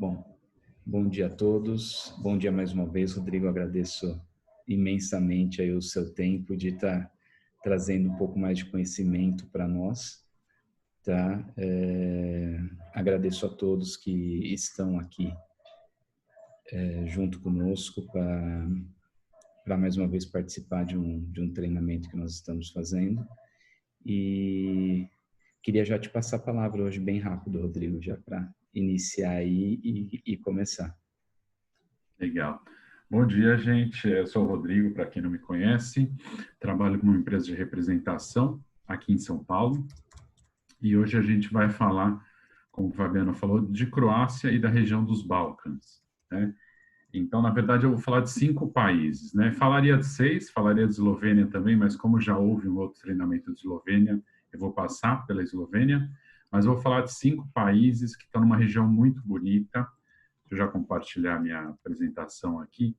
Bom, bom dia a todos. Bom dia mais uma vez, Rodrigo. Agradeço imensamente aí o seu tempo de estar trazendo um pouco mais de conhecimento para nós, tá? Agradeço a todos que estão aqui junto conosco para mais uma vez participar de um treinamento que nós estamos fazendo. E queria já te passar a palavra hoje bem rápido, Rodrigo, já para iniciar aí e começar. Legal. Bom dia, gente. Eu sou o Rodrigo, para quem não me conhece. Trabalho com uma empresa de representação aqui em São Paulo. E hoje a gente vai falar, como o Fabiano falou, de Croácia e da região dos Balcãs, né? Então, na verdade, eu vou falar de 5 países, né? Falaria de 6, falaria de Eslovênia também, mas como já houve um outro treinamento de Eslovênia, eu vou passar pela Eslovênia. Mas eu vou falar de 5 países que estão numa região muito bonita. Deixa eu já compartilhar minha apresentação aqui.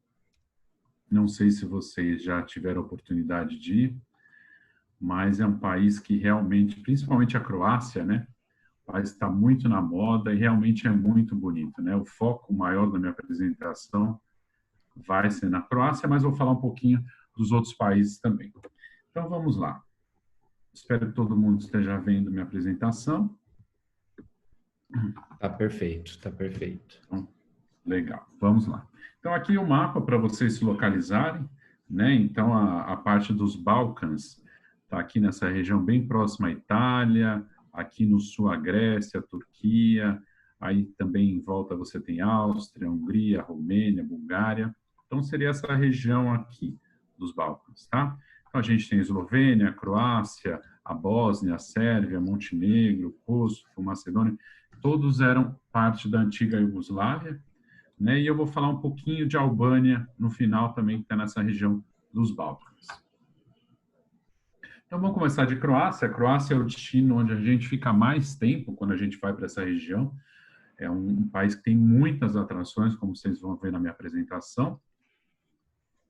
Não sei se vocês já tiveram a oportunidade de ir, mas é um país que realmente, principalmente a Croácia, né? O país está muito na moda e realmente é muito bonito, né? O foco maior da minha apresentação vai ser na Croácia, mas vou falar um pouquinho dos outros países também. Então vamos lá. Espero que todo mundo esteja vendo minha apresentação. Tá perfeito, tá perfeito. Então, legal, vamos lá. Então aqui o mapa para vocês se localizarem, né? Então a parte dos Balcãs está aqui nessa região bem próxima à Itália, aqui no sul a Grécia, a Turquia, aí também em volta você tem Áustria, Hungria, Romênia, Bulgária. Então seria essa região aqui dos Balcãs, tá? Então a gente tem a Eslovênia, a Croácia, a Bósnia, a Sérvia, Montenegro, Kosovo, Macedônia, todos eram parte da antiga Iugoslávia, né? E eu vou falar um pouquinho de Albânia no final também, que está nessa região dos Balcãs. Então vamos começar de Croácia. A Croácia é o destino onde a gente fica mais tempo quando a gente vai para essa região. É um país que tem muitas atrações, como vocês vão ver na minha apresentação.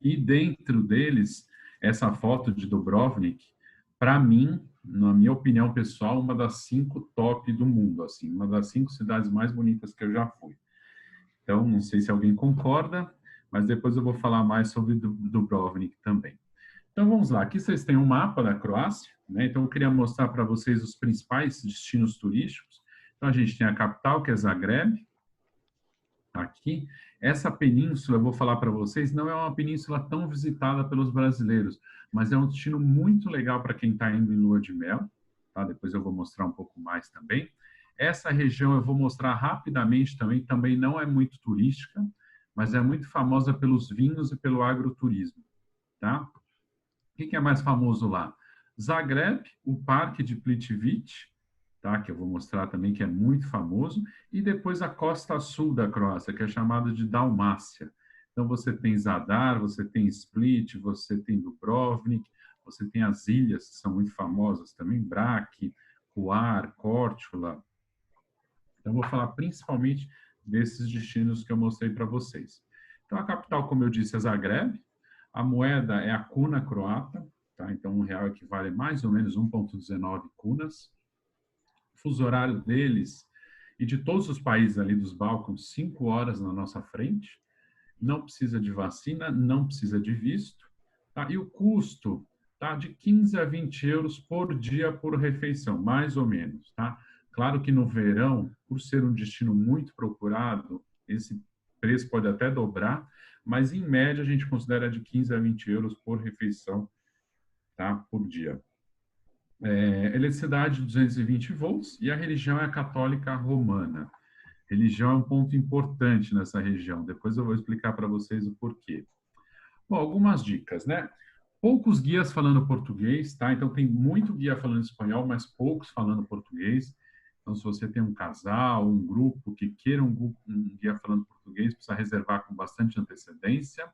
E dentro deles, essa foto de Dubrovnik, para mim, na minha opinião pessoal, uma das 5 top do mundo, assim, uma das 5 cidades mais bonitas que eu já fui. Então, não sei se alguém concorda, mas depois eu vou falar mais sobre Dubrovnik também. Então, vamos lá. Aqui vocês têm um mapa da Croácia, né? Então, eu queria mostrar para vocês os principais destinos turísticos. Então, a gente tem a capital, que é Zagreb, aqui. Essa península, eu vou falar para vocês, não é uma península tão visitada pelos brasileiros, mas é um destino muito legal para quem está indo em lua de mel, tá? Depois eu vou mostrar um pouco mais também. Essa região eu vou mostrar rapidamente também não é muito turística, mas é muito famosa pelos vinhos e pelo agroturismo, tá? O que é mais famoso lá? Zagreb, o Parque de Plitvice, tá? Que eu vou mostrar também, que é muito famoso, e depois a costa sul da Croácia, que é chamada de Dalmácia. Então, você tem Zadar, você tem Split, você tem Dubrovnik, você tem as ilhas, que são muito famosas também, Brač, Hvar, Korčula. Então, eu vou falar principalmente desses destinos que eu mostrei para vocês. Então, a capital, como eu disse, é Zagreb. A moeda é a kuna croata, tá? Então, R$ 1 equivale a mais ou menos 1,19 kunas. O fuso horário deles e de todos os países ali dos Balcãs, 5 horas na nossa frente. Não precisa de vacina, não precisa de visto. Tá? E o custo tá de 15 a 20 euros por dia por refeição, mais ou menos. Tá? Claro que no verão, por ser um destino muito procurado, esse preço pode até dobrar, mas em média a gente considera de 15 a 20 euros por refeição, tá? Por dia. Eletricidade 220 volts e a religião é a católica romana. Religião é um ponto importante nessa região. Depois eu vou explicar para vocês o porquê. Bom, algumas dicas, né? Poucos guias falando português, tá? Então tem muito guia falando espanhol, mas poucos falando português. Então, se você tem um casal, um grupo que queira um guia falando português, precisa reservar com bastante antecedência.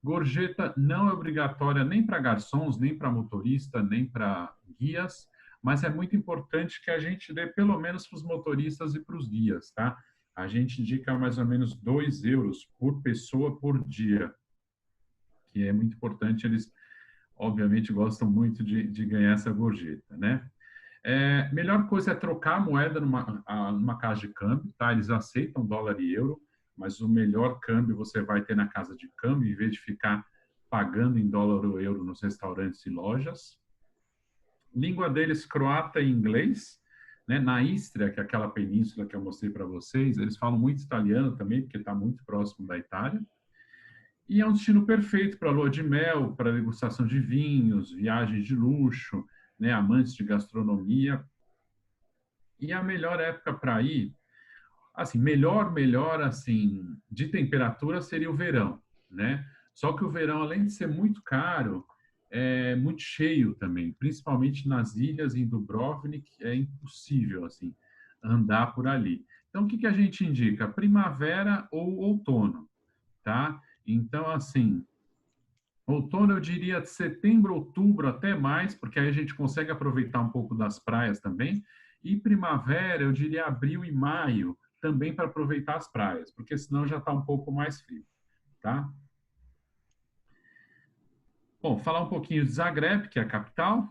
Gorjeta não é obrigatória nem para garçons, nem para motorista, nem para guias, mas é muito importante que a gente dê pelo menos para os motoristas e para os guias, tá? A gente indica mais ou menos 2 euros por pessoa por dia, que é muito importante. Eles, obviamente, gostam muito de ganhar essa gorjeta, né? Melhor coisa é trocar a moeda numa casa de câmbio, tá? Eles aceitam dólar e euro, mas o melhor câmbio você vai ter na casa de câmbio, em vez de ficar pagando em dólar ou euro nos restaurantes e lojas. Língua deles, croata e inglês. Né? Na Istria, que é aquela península que eu mostrei para vocês, eles falam muito italiano também, porque está muito próximo da Itália. E é um destino perfeito para lua de mel, para degustação de vinhos, viagens de luxo, né? Amantes de gastronomia. E a melhor época para ir, assim, melhor, assim, de temperatura seria o verão, né? Só que o verão, além de ser muito caro, é muito cheio também, principalmente nas ilhas em Dubrovnik, é impossível, assim, andar por ali. Então, o que a gente indica? Primavera ou outono, tá? Então, assim, outono eu diria de setembro, outubro até mais, porque aí a gente consegue aproveitar um pouco das praias também. E primavera eu diria abril e maio, também para aproveitar as praias, porque senão já está um pouco mais frio, tá? Bom, falar um pouquinho de Zagreb, que é a capital.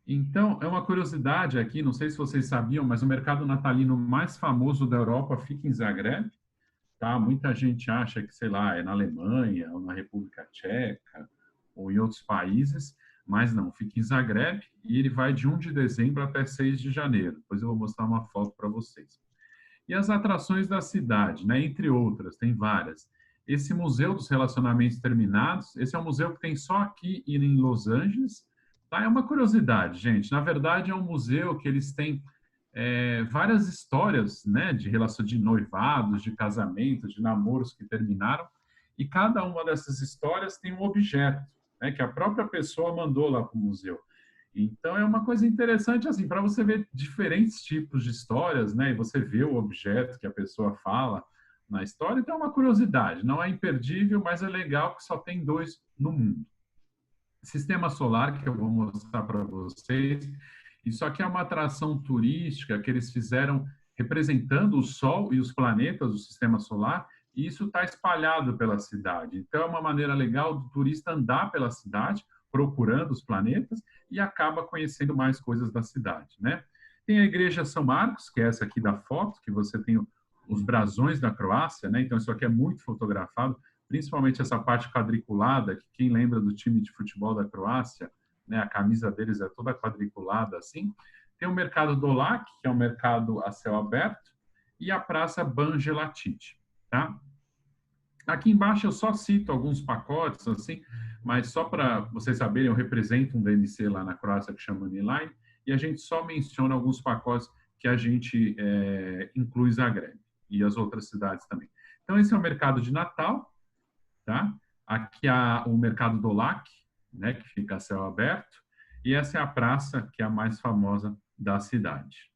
Então, é uma curiosidade aqui, não sei se vocês sabiam, mas o mercado natalino mais famoso da Europa fica em Zagreb, tá? Muita gente acha que, sei lá, é na Alemanha ou na República Tcheca ou em outros países, mas não, fica em Zagreb e ele vai de 1 de dezembro até 6 de janeiro. Depois eu vou mostrar uma foto para vocês. E as atrações da cidade, né? Entre outras, tem várias. Esse Museu dos Relacionamentos Terminados, esse é um museu que tem só aqui e em Los Angeles. Tá? É uma curiosidade, gente. Na verdade, é um museu que eles têm várias histórias, né, de relação de noivados, de casamentos, de namoros que terminaram, e cada uma dessas histórias tem um objeto, né, que a própria pessoa mandou lá para o museu. Então é uma coisa interessante assim para você ver diferentes tipos de histórias, né? E você vê o objeto que a pessoa fala na história. Então é uma curiosidade, não é imperdível, mas é legal que só tem 2 no mundo. Sistema solar que eu vou mostrar para vocês. Isso aqui é uma atração turística que eles fizeram representando o Sol e os planetas do sistema solar. E isso está espalhado pela cidade. Então é uma maneira legal do turista andar pela cidade procurando os planetas e acaba conhecendo mais coisas da cidade, né? Tem a Igreja São Marcos, que é essa aqui da foto, que você tem os brasões da Croácia, né? Então isso aqui é muito fotografado, principalmente essa parte quadriculada, que quem lembra do time de futebol da Croácia, né? A camisa deles é toda quadriculada assim. Tem o Mercado Dolac, que é um mercado a céu aberto, e a Praça Banja Latić, tá? Aqui embaixo eu só cito alguns pacotes, assim, mas só para vocês saberem, eu represento um DMC lá na Croácia que chama Uniline, e a gente só menciona alguns pacotes que a gente inclui Zagreb e as outras cidades também. Então, esse é o mercado de Natal, tá? Aqui há o mercado Dolac, né, que fica a céu aberto, e essa é a praça que é a mais famosa da cidade.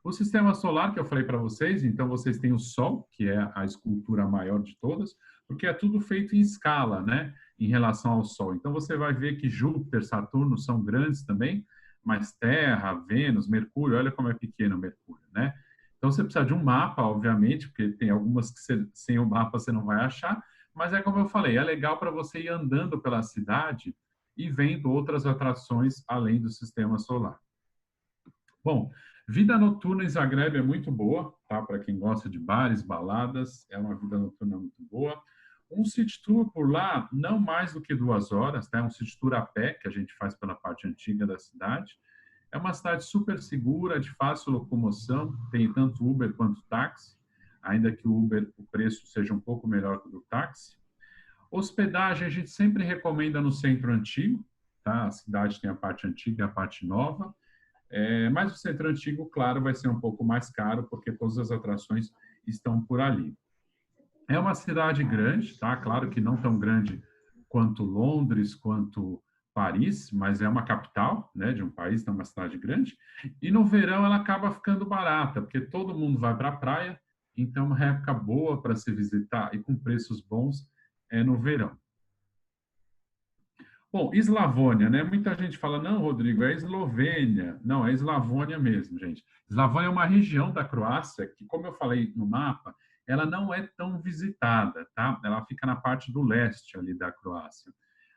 O sistema solar que eu falei para vocês, então vocês têm o Sol, que é a escultura maior de todas, porque é tudo feito em escala, né, em relação ao Sol. Então você vai ver que Júpiter, Saturno são grandes também, mas Terra, Vênus, Mercúrio, olha como é pequeno o Mercúrio, né? Então você precisa de um mapa, obviamente, porque tem algumas que sem o mapa você não vai achar, mas é como eu falei, é legal para você ir andando pela cidade e vendo outras atrações além do sistema solar. Bom, vida noturna em Zagreb é muito boa, tá? Para quem gosta de bares, baladas, é uma vida noturna muito boa. Um city tour por lá, não mais do que 2 horas, tá? Um city tour a pé, que a gente faz pela parte antiga da cidade. É uma cidade super segura, de fácil locomoção, tem tanto Uber quanto táxi, ainda que o Uber, o preço seja um pouco melhor que o do táxi. Hospedagem, a gente sempre recomenda no centro antigo, tá? A cidade tem a parte antiga e a parte nova. Mas o centro antigo, claro, vai ser um pouco mais caro, porque todas as atrações estão por ali. É uma cidade grande, tá? Claro que não tão grande quanto Londres, quanto Paris, mas é uma capital, né, de um país, então é uma cidade grande. E no verão ela acaba ficando barata, porque todo mundo vai para a praia, então é uma época boa para se visitar e com preços bons no verão. Bom, Eslavônia, né? Muita gente fala, não, Rodrigo, é Eslovênia. Não, é Eslavônia mesmo, gente. Eslavônia é uma região da Croácia que, como eu falei no mapa, ela não é tão visitada, tá? Ela fica na parte do leste ali da Croácia.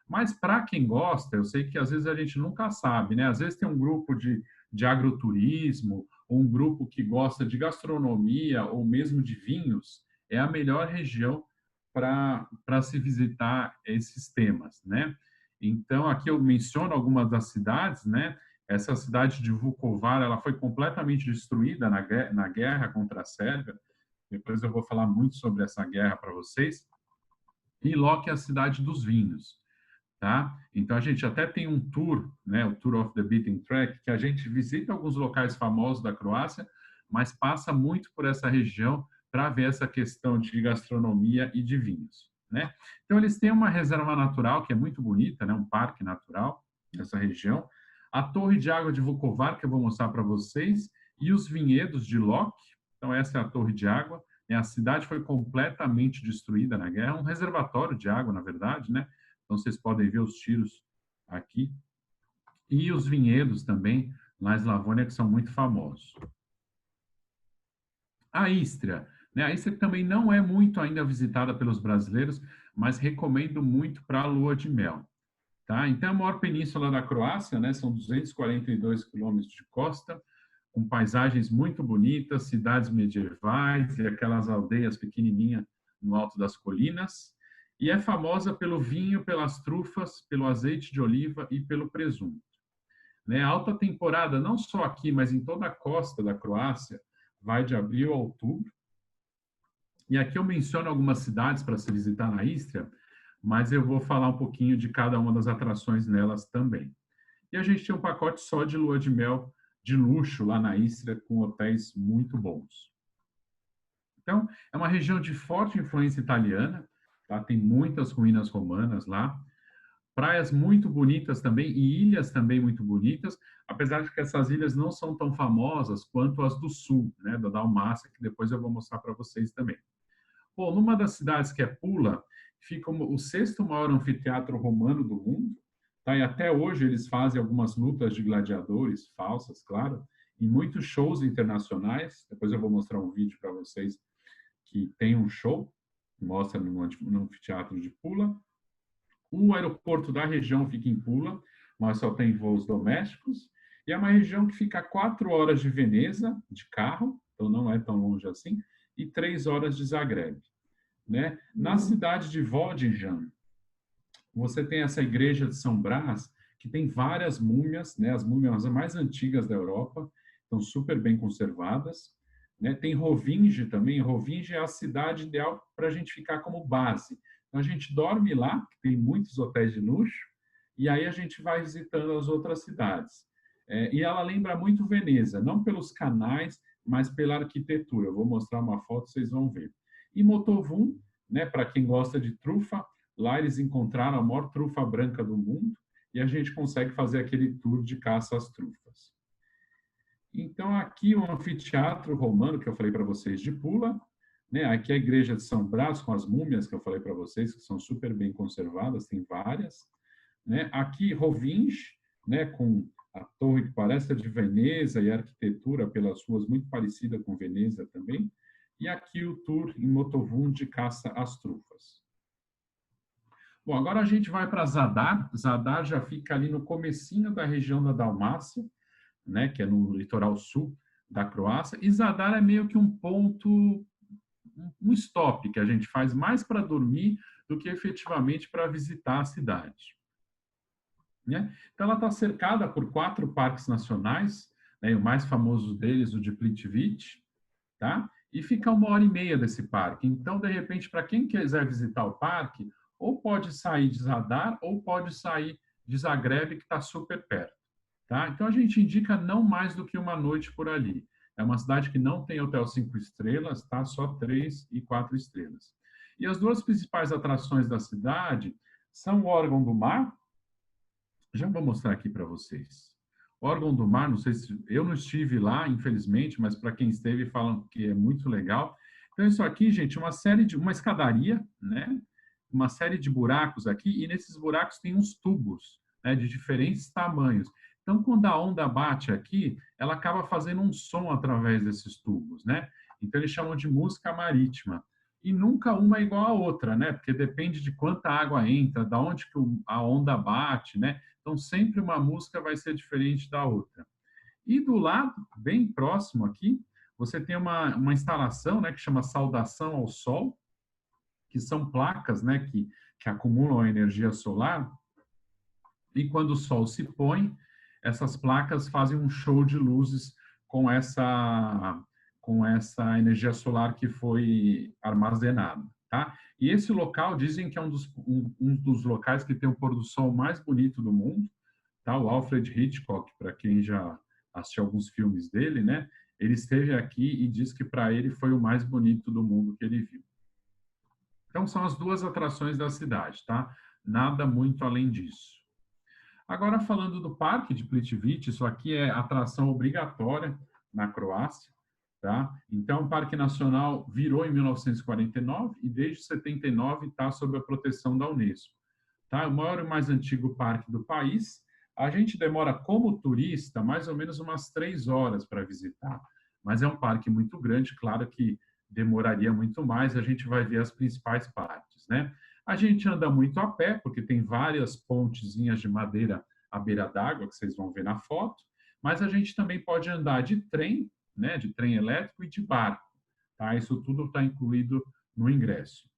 Mas para quem gosta, eu sei que às vezes a gente nunca sabe, né? Às vezes tem um grupo de de agroturismo, ou um grupo que gosta de gastronomia ou mesmo de vinhos, é a melhor região para se visitar esses temas, né? Então, aqui eu menciono algumas das cidades, né? Essa cidade de Vukovar, ela foi completamente destruída na guerra contra a Sérvia. Depois eu vou falar muito sobre essa guerra para vocês. E Lok é a cidade dos vinhos, tá? Então a gente até tem um tour, né, o Tour of the Beaten Track, que a gente visita alguns locais famosos da Croácia, mas passa muito por essa região para ver essa questão de gastronomia e de vinhos, né? Então eles têm uma reserva natural que é muito bonita, né, um parque natural nessa região, a Torre de Água de Vukovar, que eu vou mostrar para vocês, e os vinhedos de Lok. Então essa é a Torre de Água. A cidade foi completamente destruída na guerra, um reservatório de água, na verdade, né? Então, vocês podem ver os tiros aqui. E os vinhedos também, na Eslavônia, que são muito famosos. A Ístria, né? A Ístria também não é muito ainda visitada pelos brasileiros, mas recomendo muito para a lua de mel. Tá? Então, a maior península da Croácia, né? São 242 quilômetros de costa, com paisagens muito bonitas, cidades medievais e aquelas aldeias pequenininhas no alto das colinas. E é famosa pelo vinho, pelas trufas, pelo azeite de oliva e pelo presunto. Né? A alta temporada, não só aqui, mas em toda a costa da Croácia, vai de abril a outubro. E aqui eu menciono algumas cidades para se visitar na Ístria, mas eu vou falar um pouquinho de cada uma das atrações nelas também. E a gente tem um pacote só de lua de mel de luxo lá na Ístria, com hotéis muito bons. Então, é uma região de forte influência italiana, tá? Tem muitas ruínas romanas lá, praias muito bonitas também e ilhas também muito bonitas, apesar de que essas ilhas não são tão famosas quanto as do sul, né, da Dalmácia, que depois eu vou mostrar para vocês também. Bom, numa das cidades que é Pula, fica o sexto maior anfiteatro romano do mundo, tá? E até hoje eles fazem algumas lutas de gladiadores falsas, claro, e muitos shows internacionais. Depois eu vou mostrar um vídeo para vocês que tem um show, que mostra no anfiteatro de Pula. O aeroporto da região fica em Pula, mas só tem voos domésticos. E é uma região que fica a 4 horas de Veneza, de carro, então não é tão longe assim, e 3 horas de Zagreb. Né? Na cidade de Vodinjan, você tem essa igreja de São Brás, que tem várias múmias, né? As múmias mais antigas da Europa, estão super bem conservadas. Né? Tem Rovinj também. Rovinj é a cidade ideal para a gente ficar como base. Então, a gente dorme lá, tem muitos hotéis de luxo, e aí a gente vai visitando as outras cidades. E ela lembra muito Veneza, não pelos canais, mas pela arquitetura. Eu vou mostrar uma foto, vocês vão ver. E Motovun, né, para quem gosta de trufa, lá eles encontraram a maior trufa branca do mundo e a gente consegue fazer aquele tour de caça às trufas. Então, aqui o anfiteatro romano que eu falei para vocês de Pula, né? Aqui a igreja de São Brás com as múmias que eu falei para vocês, que são super bem conservadas, tem várias. Né? Aqui Rovinj, né, com a torre que parece a de Veneza e a arquitetura pelas ruas muito parecida com Veneza também. E aqui o tour em Motovun de caça às trufas. Bom, agora a gente vai para Zadar. Zadar já fica ali no comecinho da região da Dalmácia, né, que é no litoral sul da Croácia. E Zadar é meio que um ponto, um stop que a gente faz mais para dormir do que efetivamente para visitar a cidade. Né? Então, ela está cercada por 4 parques nacionais, né, o mais famoso deles, o de Plitvice, tá? E fica 1h30 desse parque. Então, de repente, para quem quiser visitar o parque, ou pode sair de Zadar, ou pode sair de Zagreb, que está super perto. Tá? Então, a gente indica não mais do que uma noite por ali. É uma cidade que não tem hotel 5 estrelas, tá? Só 3 e 4 estrelas. E as 2 principais atrações da cidade são o Órgão do Mar. Já vou mostrar aqui para vocês. O Órgão do Mar, não sei se eu não estive lá, infelizmente, mas para quem esteve falam que é muito legal. Então isso aqui, gente, uma escadaria, né? Uma série de buracos aqui e nesses buracos tem uns tubos, né, de diferentes tamanhos. Então quando a onda bate aqui, ela acaba fazendo um som através desses tubos, né? Então eles chamam de música marítima. E nunca uma é igual à outra, né? Porque depende de quanta água entra, da onde que a onda bate, né? Então, sempre uma música vai ser diferente da outra. E do lado, bem próximo aqui, você tem uma instalação, né, que chama Saudação ao Sol, que são placas, né, que acumulam a energia solar, e quando o sol se põe, essas placas fazem um show de luzes com essa energia solar que foi armazenada, tá? E esse local dizem que é um dos locais que tem o pôr do sol mais bonito do mundo, tá? O Alfred Hitchcock, para quem já assistiu alguns filmes dele, né? Ele esteve aqui e diz que para ele foi o mais bonito do mundo que ele viu. Então são as duas atrações da cidade, tá? Nada muito além disso. Agora, falando do Parque de Plitvice, isso aqui é atração obrigatória na Croácia, tá? Então, o Parque Nacional virou em 1949 e desde 79 está sob a proteção da Unesco, tá? O maior e mais antigo parque do país. A gente demora, como turista, mais ou menos umas 3 horas para visitar, mas é um parque muito grande, claro que demoraria muito mais, a gente vai ver as principais partes, né? A gente anda muito a pé, porque tem várias pontezinhas de madeira à beira d'água, que vocês vão ver na foto, mas a gente também pode andar de trem, né, de trem elétrico e de barco, tá? Isso tudo está incluído no ingresso.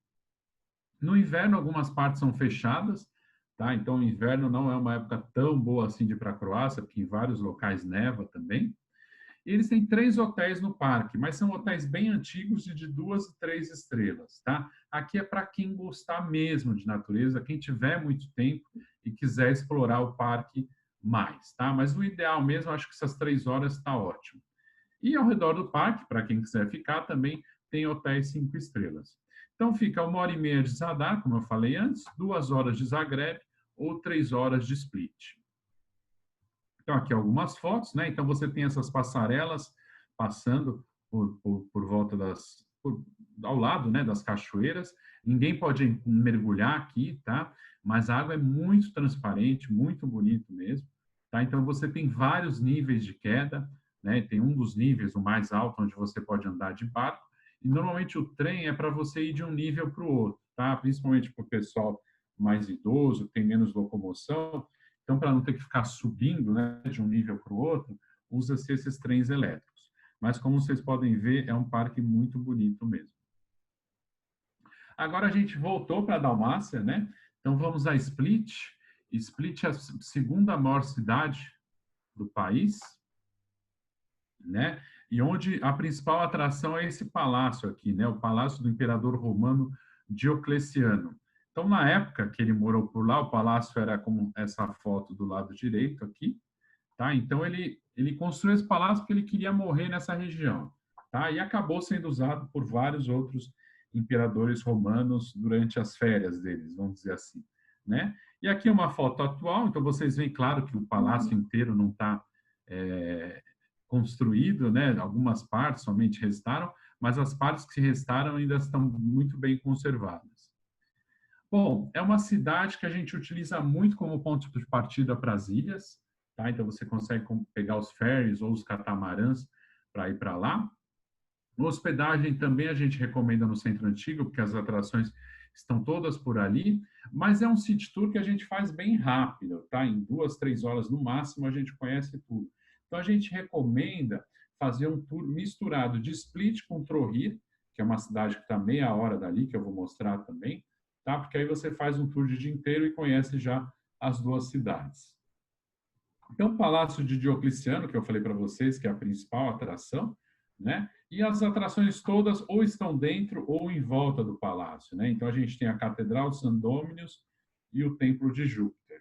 No inverno, algumas partes são fechadas, tá? Então, o inverno não é uma época tão boa assim de ir para a Croácia, porque em vários locais neva também. Eles têm 3 hotéis no parque, mas são hotéis bem antigos e de 2 e 3 estrelas, tá? Aqui é para quem gostar mesmo de natureza, quem tiver muito tempo e quiser explorar o parque mais, tá? Mas o ideal mesmo, acho que essas 3 horas está ótimo. E ao redor do parque, para quem quiser ficar, também tem hotéis 5 estrelas. Então fica 1h30 de Zadar, como eu falei antes, 2 horas de Zagreb ou 3 horas de Split. Então, aqui algumas fotos, né? Então, você tem essas passarelas passando por volta ao lado, né, das cachoeiras. Ninguém pode mergulhar aqui, tá? Mas a água é muito transparente, muito bonito mesmo, tá? Então, você tem vários níveis de queda, né? Tem um dos níveis, o mais alto, onde você pode andar de barco. E, normalmente, o trem é para você ir de um nível para o outro, tá? Principalmente para o pessoal mais idoso, que tem menos locomoção. Então, para não ter que ficar subindo, né, de um nível para o outro, usa-se esses trens elétricos. Mas, como vocês podem ver, é um parque muito bonito mesmo. Agora a gente voltou para a Dalmácia, né? Então, vamos a Split. Split é a segunda maior cidade do país, né? E onde a principal atração é esse palácio aqui, né? O Palácio do Imperador Romano Diocleciano. Então, na época que ele morou por lá, o palácio era como essa foto do lado direito aqui, tá? Então, ele construiu esse palácio porque ele queria morrer nessa região, tá? E acabou sendo usado por vários outros imperadores romanos durante as férias deles, vamos dizer assim, né? E aqui uma foto atual, então vocês veem, claro, que o palácio inteiro não está construído, né? Algumas partes somente restaram, mas as partes que restaram ainda estão muito bem conservadas. Bom, é uma cidade que a gente utiliza muito como ponto de partida para as ilhas, tá? Então você consegue pegar os ferries ou os catamarãs para ir para lá. Hospedagem também a gente recomenda no Centro Antigo, porque as atrações estão todas por ali, mas é um city tour que a gente faz bem rápido, tá? Em 2, 3 horas no máximo a gente conhece tudo. Então a gente recomenda fazer um tour misturado de Split com Trojir, que é uma cidade que está meia hora dali, que eu vou mostrar também, tá? Porque aí você faz um tour de dia inteiro e conhece já as duas cidades. Então, o Palácio de Diocleciano, que eu falei para vocês, que é a principal atração, né? E as atrações todas ou estão dentro ou em volta do palácio, né? Então, a gente tem a Catedral de San Dominus e o Templo de Júpiter,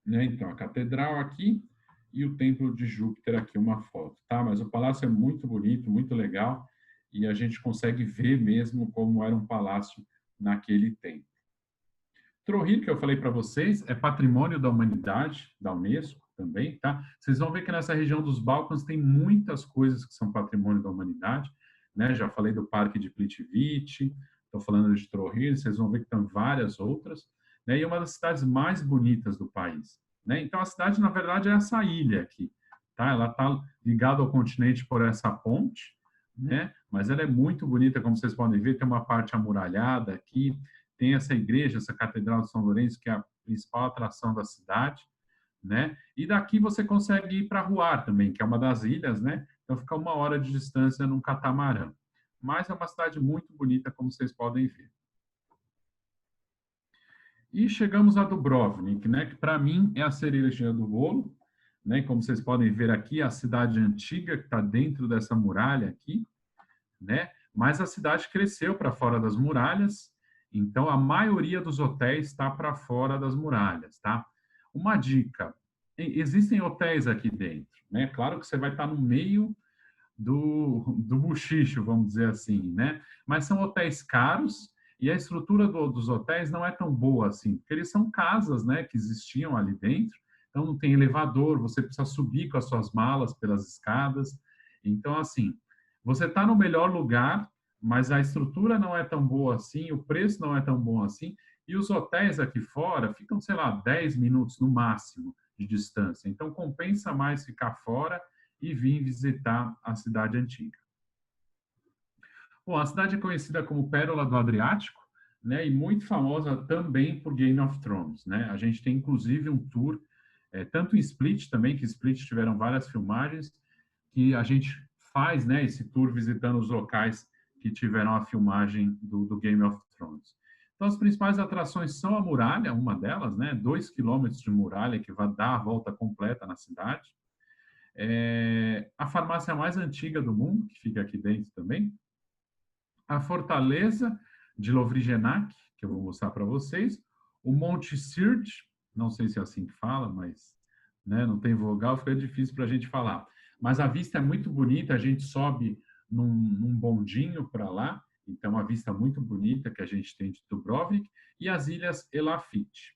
né? Então, a Catedral aqui e o Templo de Júpiter aqui, uma foto, tá? Mas o palácio é muito bonito, muito legal, e a gente consegue ver mesmo como era um palácio naquele tempo. Trojir, que eu falei para vocês, é patrimônio da humanidade, da Unesco também, tá? Vocês vão ver que nessa região dos Balcãs tem muitas coisas que são patrimônio da humanidade, né? Já falei do Parque de Plitvice, estou falando de Trojir, vocês vão ver que tem várias outras, né? E é uma das cidades mais bonitas do país, né? Então, a cidade, na verdade, é essa ilha aqui, tá? Ela está ligada ao continente por essa ponte, né? Mas ela é muito bonita, como vocês podem ver, tem uma parte amuralhada aqui, tem essa igreja, essa Catedral de São Lourenço, que é a principal atração da cidade, né? E daqui você consegue ir para Ruar também, que é uma das ilhas, né? Então fica 1 hora de distância num catamarã. Mas é uma cidade muito bonita, como vocês podem ver. E chegamos a Dubrovnik, né? Que para mim é a cereja do bolo, né? Como vocês podem ver aqui, a cidade antiga que está dentro dessa muralha aqui, né? Mas a cidade cresceu para fora das muralhas, então a maioria dos hotéis está para fora das muralhas, tá? Uma dica: existem hotéis aqui dentro, né? Claro que você vai estar no meio do buchicho, vamos dizer assim, né? Mas são hotéis caros e a estrutura dos hotéis não é tão boa assim, porque eles são casas, né, que existiam ali dentro, então não tem elevador, você precisa subir com as suas malas pelas escadas. Então, assim, você está no melhor lugar, mas a estrutura não é tão boa assim, o preço não é tão bom assim, e os hotéis aqui fora ficam, sei lá, 10 minutos no máximo de distância. Então, compensa mais ficar fora e vim visitar a cidade antiga. Bom, a cidade é conhecida como Pérola do Adriático, né, e muito famosa também por Game of Thrones, né? A gente tem inclusive um tour, tanto em Split também, que Split tiveram várias filmagens, que a gente faz, né, esse tour visitando os locais que tiveram a filmagem do Game of Thrones. Então, as principais atrações são a muralha, uma delas, né, 2 quilômetros de muralha que vai dar a volta completa na cidade. A farmácia mais antiga do mundo, que fica aqui dentro também. A fortaleza de Lovrijenac, que eu vou mostrar para vocês. O Monte Sirte, não sei se é assim que fala, mas né, não tem vogal, fica difícil para a gente falar. Mas a vista é muito bonita, a gente sobe num bondinho para lá, então a vista muito bonita que a gente tem de Dubrovnik, e as ilhas Elafite.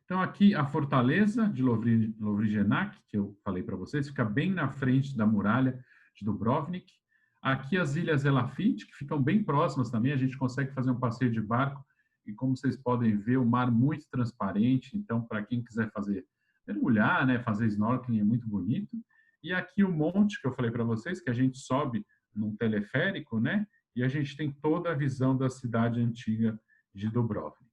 Então, aqui a fortaleza de Lovrijenac, que eu falei para vocês, fica bem na frente da muralha de Dubrovnik. Aqui as ilhas Elafite, que ficam bem próximas também, a gente consegue fazer um passeio de barco e, como vocês podem ver, o mar muito transparente, então, para quem quiser fazer, mergulhar, né, fazer snorkeling, é muito bonito. E aqui o monte que eu falei para vocês, que a gente sobe num teleférico, né, e a gente tem toda a visão da cidade antiga de Dubrovnik.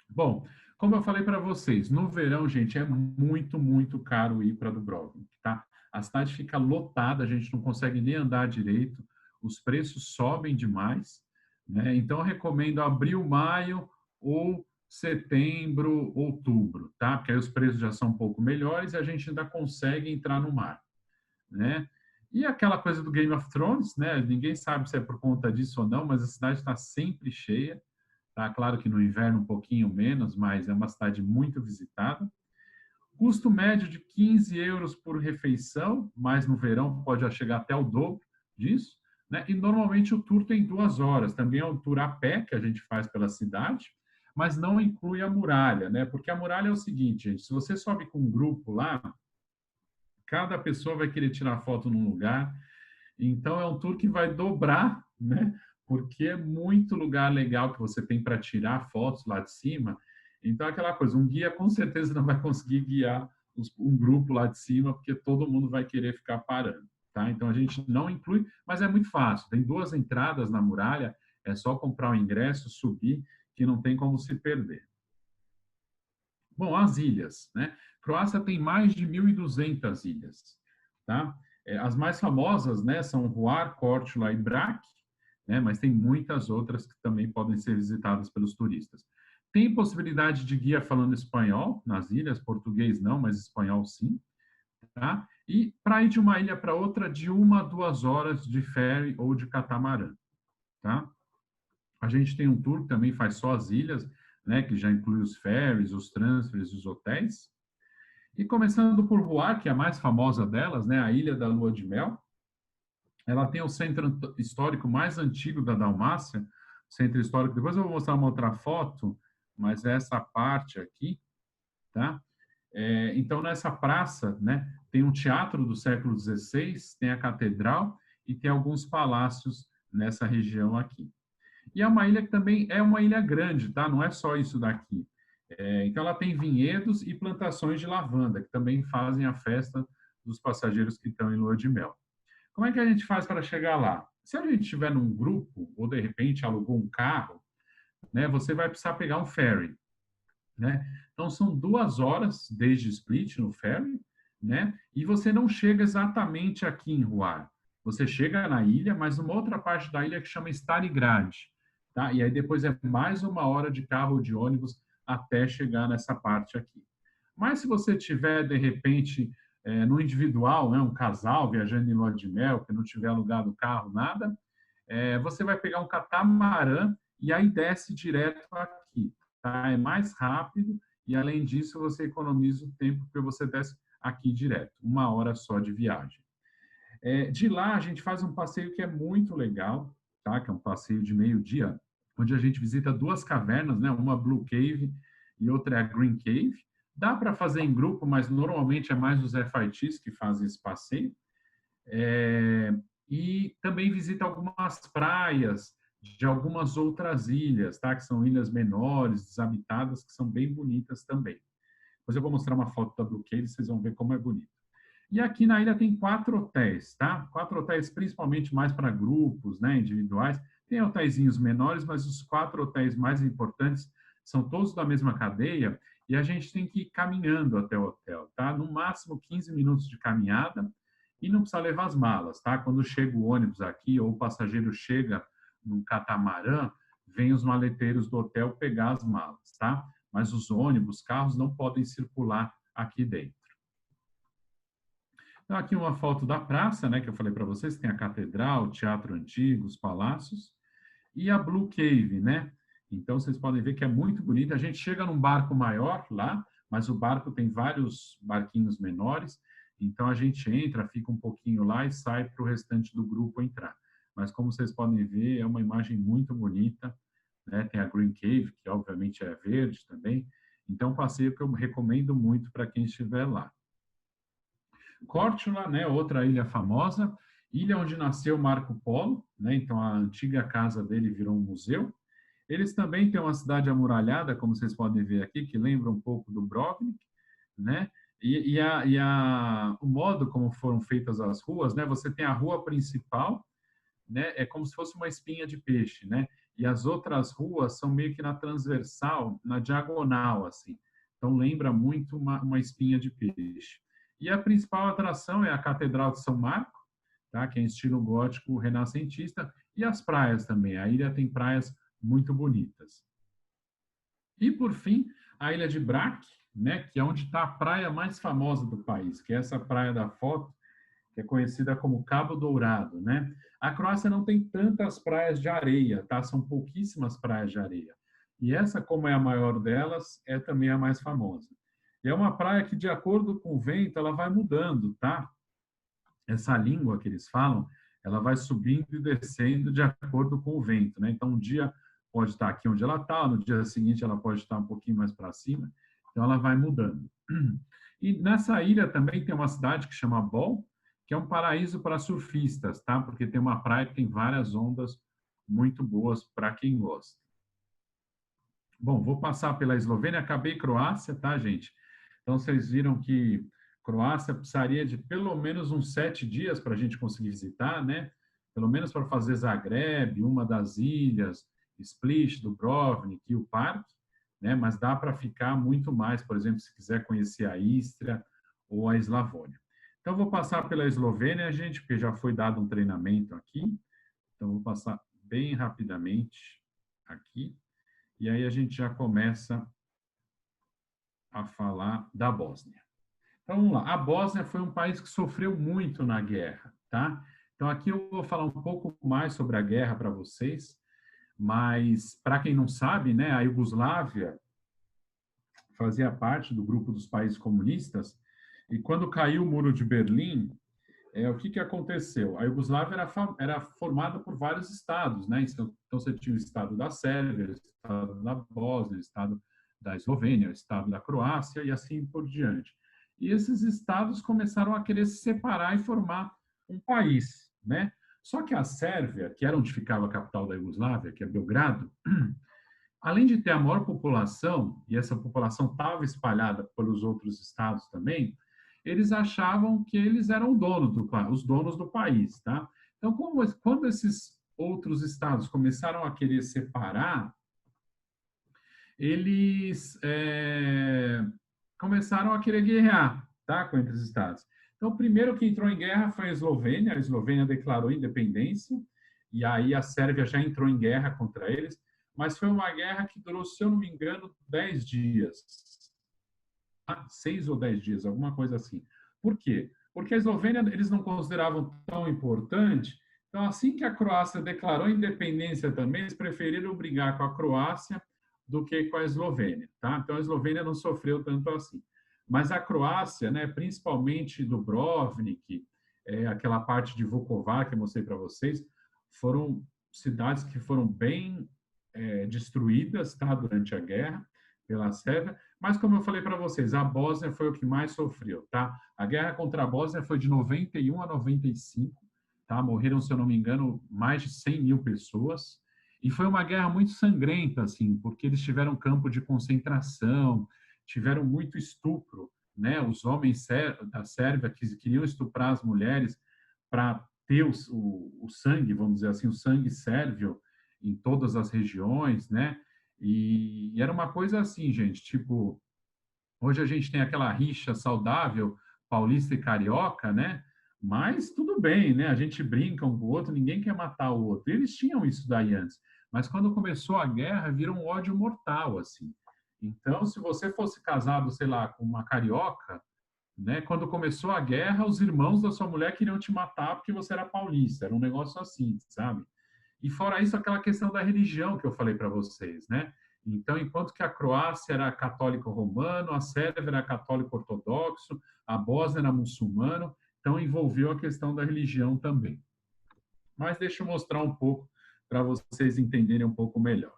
Bom, como eu falei para vocês, no verão, gente, é muito, muito caro ir para Dubrovnik, tá? A cidade fica lotada, a gente não consegue nem andar direito, os preços sobem demais, né? Então, eu recomendo abril, maio ou setembro, outubro, tá? Porque aí os preços já são um pouco melhores e a gente ainda consegue entrar no mar, né? E aquela coisa do Game of Thrones, né? Ninguém sabe se é por conta disso ou não, mas a cidade está sempre cheia. Tá? Claro que no inverno um pouquinho menos, mas é uma cidade muito visitada. Custo médio de 15 euros por refeição, mas no verão pode chegar até o dobro disso. Né? E normalmente o tour tem 2 horas. Também é um tour a pé que a gente faz pela cidade, mas não inclui a muralha, né? Porque a muralha é o seguinte, gente, se você sobe com um grupo lá, cada pessoa vai querer tirar foto num lugar, então é um tour que vai dobrar, né? Porque é muito lugar legal que você tem para tirar fotos lá de cima. Então, aquela coisa, um guia com certeza não vai conseguir guiar um grupo lá de cima, porque todo mundo vai querer ficar parando, tá? Então, a gente não inclui, mas é muito fácil. Tem 2 entradas na muralha, é só comprar o ingresso, subir, que não tem como se perder. Bom, as ilhas, né? Croácia tem mais de 1.200 ilhas, tá? As mais famosas, né, são Hvar, Korčula e Brač, né, mas tem muitas outras que também podem ser visitadas pelos turistas. Tem possibilidade de guia falando espanhol nas ilhas, português não, mas espanhol sim, tá? E para ir de uma ilha para outra, de 1 a 2 horas de ferry ou de catamarã, tá? A gente tem um tour que também faz só as ilhas, né, que já inclui os ferries, os transfers e os hotéis. E começando por Hvar, que é a mais famosa delas, né, a Ilha da Lua de Mel. Ela tem o centro histórico mais antigo da Dalmácia, centro histórico. Depois eu vou mostrar uma outra foto, mas é essa parte aqui, tá? Então, nessa praça, né, tem um teatro do século XVI, tem a catedral e tem alguns palácios nessa região aqui. E é uma ilha que também é uma ilha grande, tá? Não é só isso daqui. Então, ela tem vinhedos e plantações de lavanda, que também fazem a festa dos passageiros que estão em lua de mel. Como é que a gente faz para chegar lá? Se a gente estiver num grupo, ou de repente alugou um carro, né, você vai precisar pegar um ferry. né? Então, são 2 horas desde Split, no ferry, né? E você não chega exatamente aqui em Hvar. Você chega na ilha, mas numa outra parte da ilha que chama Starigrad, tá? E aí depois é mais 1 hora de carro ou de ônibus até chegar nessa parte aqui. Mas se você tiver, de repente, no individual, né, um casal viajando em lua de mel, que não tiver alugado carro, nada, você vai pegar um catamarã e aí desce direto aqui. Tá? É mais rápido e, além disso, você economiza o tempo porque você desce aqui direto. 1 hora só de viagem. De lá, a gente faz um passeio que é muito legal, tá? Que é um passeio de meio-dia, onde a gente visita 2 cavernas, né? Uma Blue Cave e outra é a Green Cave. Dá para fazer em grupo, mas normalmente é mais os FITs que fazem esse passeio. E também visita algumas praias de algumas outras ilhas, tá? Que são ilhas menores, desabitadas, que são bem bonitas também. Depois eu vou mostrar uma foto da Blue Cave, vocês vão ver como é bonito. E aqui na ilha tem 4 hotéis, tá? 4 hotéis principalmente mais para grupos, né, individuais. Tem hotéisinhos menores, mas os 4 hotéis mais importantes são todos da mesma cadeia e a gente tem que ir caminhando até o hotel, tá? No máximo 15 minutos de caminhada e não precisa levar as malas, tá? Quando chega o ônibus aqui ou o passageiro chega num catamarã, vem os maleteiros do hotel pegar as malas, tá? Mas os ônibus, carros não podem circular aqui dentro. Então, aqui uma foto da praça, né, que eu falei para vocês, tem a catedral, o teatro antigo, os palácios, e a Blue Cave, né? Então, vocês podem ver que é muito bonito. A gente chega num barco maior lá, mas o barco tem vários barquinhos menores, então a gente entra, fica um pouquinho lá e sai para o restante do grupo entrar. Mas, como vocês podem ver, é uma imagem muito bonita, né? Tem a Green Cave, que obviamente é verde também. Então, é um passeio que eu recomendo muito para quem estiver lá. Córtula, né, outra ilha famosa, ilha onde nasceu Marco Polo, né, então a antiga casa dele virou um museu. Eles também têm uma cidade amuralhada, como vocês podem ver aqui, que lembra um pouco do Dubrovnik, né? O modo como foram feitas as ruas, né? Você tem a rua principal, né? É como se fosse uma espinha de peixe, né? E as outras ruas são meio que na transversal, na diagonal, assim. Então lembra muito uma espinha de peixe. E a principal atração é a Catedral de São Marco, tá? Que é em estilo gótico renascentista, e as praias também. A ilha tem praias muito bonitas. E, por fim, a ilha de Brač, né? Que é onde está a praia mais famosa do país, que é essa praia da foto, que é conhecida como Cabo Dourado, né? A Croácia não tem tantas praias de areia, tá? São pouquíssimas praias de areia. E essa, como é a maior delas, é também a mais famosa. E é uma praia que, de acordo com o vento, ela vai mudando, tá? Essa língua que eles falam, ela vai subindo e descendo de acordo com o vento, né? Então, um dia pode estar aqui onde ela está, no dia seguinte ela pode estar um pouquinho mais para cima, então ela vai mudando. E nessa ilha também tem uma cidade que chama Bol, que é um paraíso para surfistas, tá? Porque tem uma praia que tem várias ondas muito boas para quem gosta. Bom, vou passar pela Eslovênia, acabei Croácia, tá, gente? Então, vocês viram que Croácia precisaria de pelo menos uns 7 dias para a gente conseguir visitar, né? Pelo menos para fazer Zagreb, uma das ilhas, Split, Dubrovnik e o parque, né? Mas dá para ficar muito mais, por exemplo, se quiser conhecer a Istria ou a Eslavônia. Então, vou passar pela Eslovênia, gente, porque já foi dado um treinamento aqui. Então, vou passar bem rapidamente aqui. E aí a gente já começa a falar da Bósnia. Então, vamos lá. A Bósnia foi um país que sofreu muito na guerra, tá? Então, aqui eu vou falar um pouco mais sobre a guerra para vocês, mas, para quem não sabe, né, a Iugoslávia fazia parte do grupo dos países comunistas, e quando caiu o Muro de Berlim, o que aconteceu? A Iugoslávia era formada por vários estados, né? Então, você tinha o estado da Sérvia, o estado da Bósnia, o estado da Eslovênia, o estado da Croácia e assim por diante. E esses estados começaram a querer se separar e formar um país, né? Só que a Sérvia, que era onde ficava a capital da Iugoslávia, que é Belgrado, além de ter a maior população, e essa população estava espalhada pelos outros estados também, eles achavam que eles eram os donos do país, tá? Então, quando esses outros estados começaram a querer separar, eles começaram a querer guerrear, tá, com entre os estados. Então, o primeiro que entrou em guerra foi a Eslovênia declarou independência, e aí a Sérvia já entrou em guerra contra eles, mas foi uma guerra que durou, se eu não me engano, 10 dias. 6 ou 10 dias, alguma coisa assim. Por quê? Porque a Eslovênia eles não consideravam tão importante, então assim que a Croácia declarou independência também, eles preferiram brigar com a Croácia do que com a Eslovênia, tá? Então a Eslovênia não sofreu tanto assim. Mas a Croácia, né, principalmente Dubrovnik, aquela parte de Vukovar que eu mostrei para vocês, foram cidades que foram bem destruídas, tá, durante a guerra pela Sérvia. Mas, como eu falei para vocês, a Bósnia foi o que mais sofreu, tá? A guerra contra a Bósnia foi de 91 a 95, tá? Morreram, se eu não me engano, mais de 100 mil pessoas. E foi uma guerra muito sangrenta, assim, porque eles tiveram campo de concentração, tiveram muito estupro, né? Os homens da Sérvia que queriam estuprar as mulheres para ter o sangue, vamos dizer assim, o sangue sérvio em todas as regiões, né? E era uma coisa assim, gente, tipo, hoje a gente tem aquela rixa saudável, paulista e carioca, né? Mas tudo bem, né? A gente brinca um com o outro, ninguém quer matar o outro. Eles tinham isso daí antes. Mas quando começou a guerra, virou um ódio mortal, assim. Então, se você fosse casado, sei lá, com uma carioca, né? Quando começou a guerra, os irmãos da sua mulher queriam te matar porque você era paulista. Era um negócio assim, sabe? E fora isso, aquela questão da religião que eu falei para vocês, né? Então, enquanto que a Croácia era católico romano, a Sérvia era católico ortodoxo, a Bósnia era muçulmano, então envolveu a questão da religião também. Mas deixa eu mostrar um pouco para vocês entenderem um pouco melhor.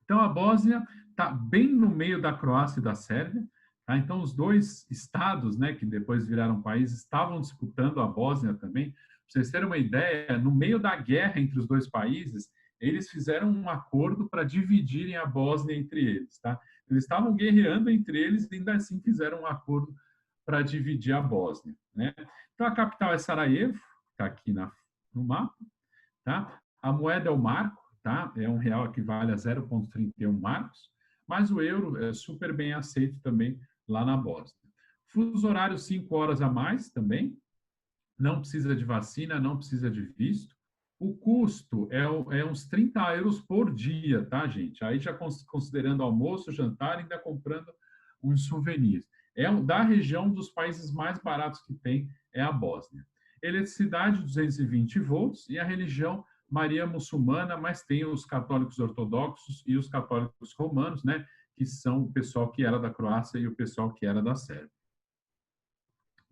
Então, a Bósnia está bem no meio da Croácia e da Sérvia. Tá? Então, os dois estados, né, que depois viraram países, estavam disputando a Bósnia também. Para vocês terem uma ideia, no meio da guerra entre os dois países, eles fizeram um acordo para dividirem a Bósnia entre eles. Tá? Eles estavam guerreando entre eles e ainda assim fizeram um acordo para dividir a Bósnia. Né? Então, a capital é Sarajevo, está aqui no mapa. Tá? A moeda é o marco, tá? É um real que vale a 0,31 marcos, mas o euro é super bem aceito também lá na Bósnia. Fuso horário 5 horas a mais também, não precisa de vacina, não precisa de visto. O custo é uns 30 euros por dia, tá, gente? Aí já considerando almoço, jantar, ainda comprando uns souvenirs. É da região dos países mais baratos que tem, é a Bósnia. Eletricidade, 220 volts, e a religião Maria muçulmana, mas tem os católicos ortodoxos e os católicos romanos, né? Que são o pessoal que era da Croácia e o pessoal que era da Sérvia.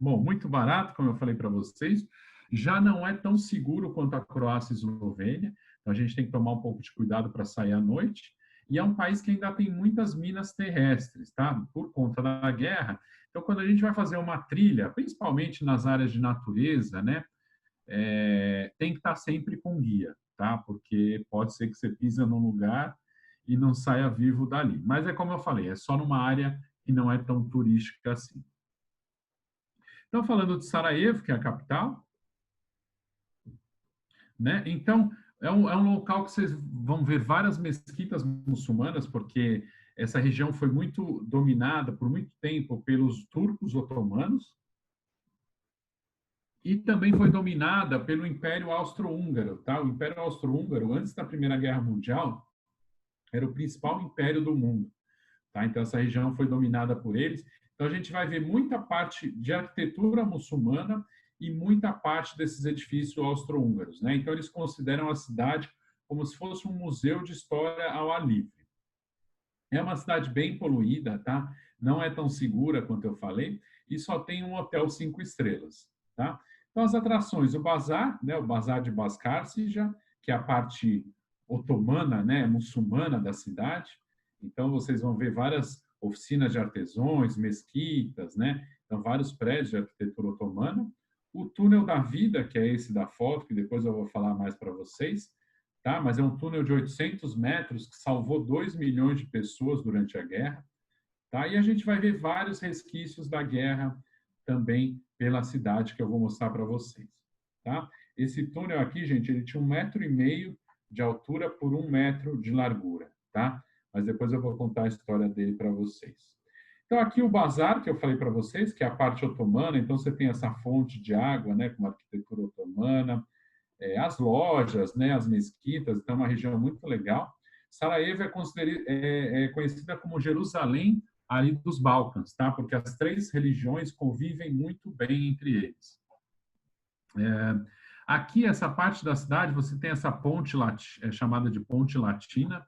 Bom, muito barato, como eu falei para vocês, já não é tão seguro quanto a Croácia e a Eslovênia, então a gente tem que tomar um pouco de cuidado para sair à noite, e é um país que ainda tem muitas minas terrestres, tá? Por conta da guerra. Então, quando a gente vai fazer uma trilha, principalmente nas áreas de natureza, né? Tem que estar sempre com guia, tá? Porque pode ser que você pisa num lugar e não saia vivo dali. Mas é como eu falei, é só numa área que não é tão turística assim. Então, falando de Sarajevo, que é a capital, né? Então, é um local que vocês vão ver várias mesquitas muçulmanas, porque essa região foi muito dominada por muito tempo pelos turcos otomanos e também foi dominada pelo Império Austro-Húngaro, tá? O Império Austro-Húngaro, antes da Primeira Guerra Mundial, era o principal império do mundo, tá? Então, essa região foi dominada por eles. Então, a gente vai ver muita parte de arquitetura muçulmana e muita parte desses edifícios austro-húngaros, né? Então, eles consideram a cidade como se fosse um museu de história ao ar livre. É uma cidade bem poluída, tá? Não é tão segura quanto eu falei, e só tem um hotel 5 estrelas, tá? Então, as atrações, o bazar, né? O bazar de Bascarsija, que é a parte otomana, né? Muçulmana da cidade. Então, vocês vão ver várias oficinas de artesãos, mesquitas, né? Então, vários prédios de arquitetura otomana. O túnel da vida, que é esse da foto, que depois eu vou falar mais para vocês, tá? Mas é um túnel de 800 metros que salvou 2 milhões de pessoas durante a guerra, tá? E a gente vai ver vários resquícios da guerra também pela cidade que eu vou mostrar para vocês, tá? Esse túnel aqui, gente, ele tinha 1,5 metro de altura por 1 metro de largura, tá? mas depois eu vou contar a história dele para vocês. Então, aqui o bazar, que eu falei para vocês, que é a parte otomana, então você tem essa fonte de água, né, com uma arquitetura otomana, as lojas, né, as mesquitas, então é uma região muito legal. Sarajevo é conhecida como Jerusalém ali dos Balcãs, tá? Porque as três religiões convivem muito bem entre eles. Aqui, essa parte da cidade, você tem essa ponte chamada de Ponte Latina,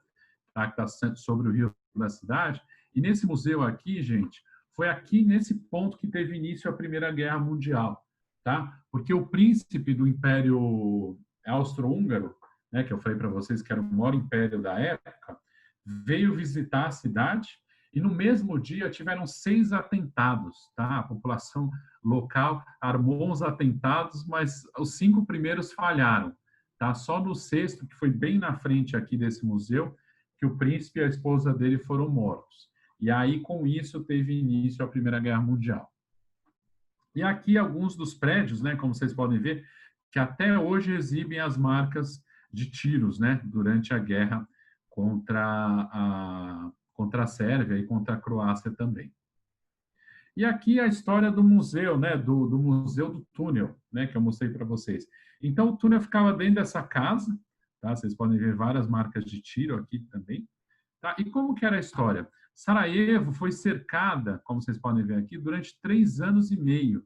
tá? Que está sobre o rio da cidade. E nesse museu aqui, gente, foi aqui nesse ponto que teve início a Primeira Guerra Mundial, tá? Porque o príncipe do Império Austro-Húngaro, né, que eu falei para vocês que era o maior império da época, veio visitar a cidade e no mesmo dia tiveram 6 atentados, tá? A população local armou uns atentados, mas os 5 primeiros falharam, tá? Só no sexto, que foi bem na frente aqui desse museu, que o príncipe e a esposa dele foram mortos. E aí, com isso, teve início a Primeira Guerra Mundial. E aqui alguns dos prédios, né, como vocês podem ver, que até hoje exibem as marcas de tiros, né, durante a guerra contra a Sérvia e contra a Croácia também. E aqui a história do museu, né, do Museu do Túnel, né, que eu mostrei para vocês. Então, o túnel ficava dentro dessa casa, tá? Vocês podem ver várias marcas de tiro aqui também. Tá? E como que era a história? Sarajevo foi cercada, como vocês podem ver aqui, durante 3 anos e meio.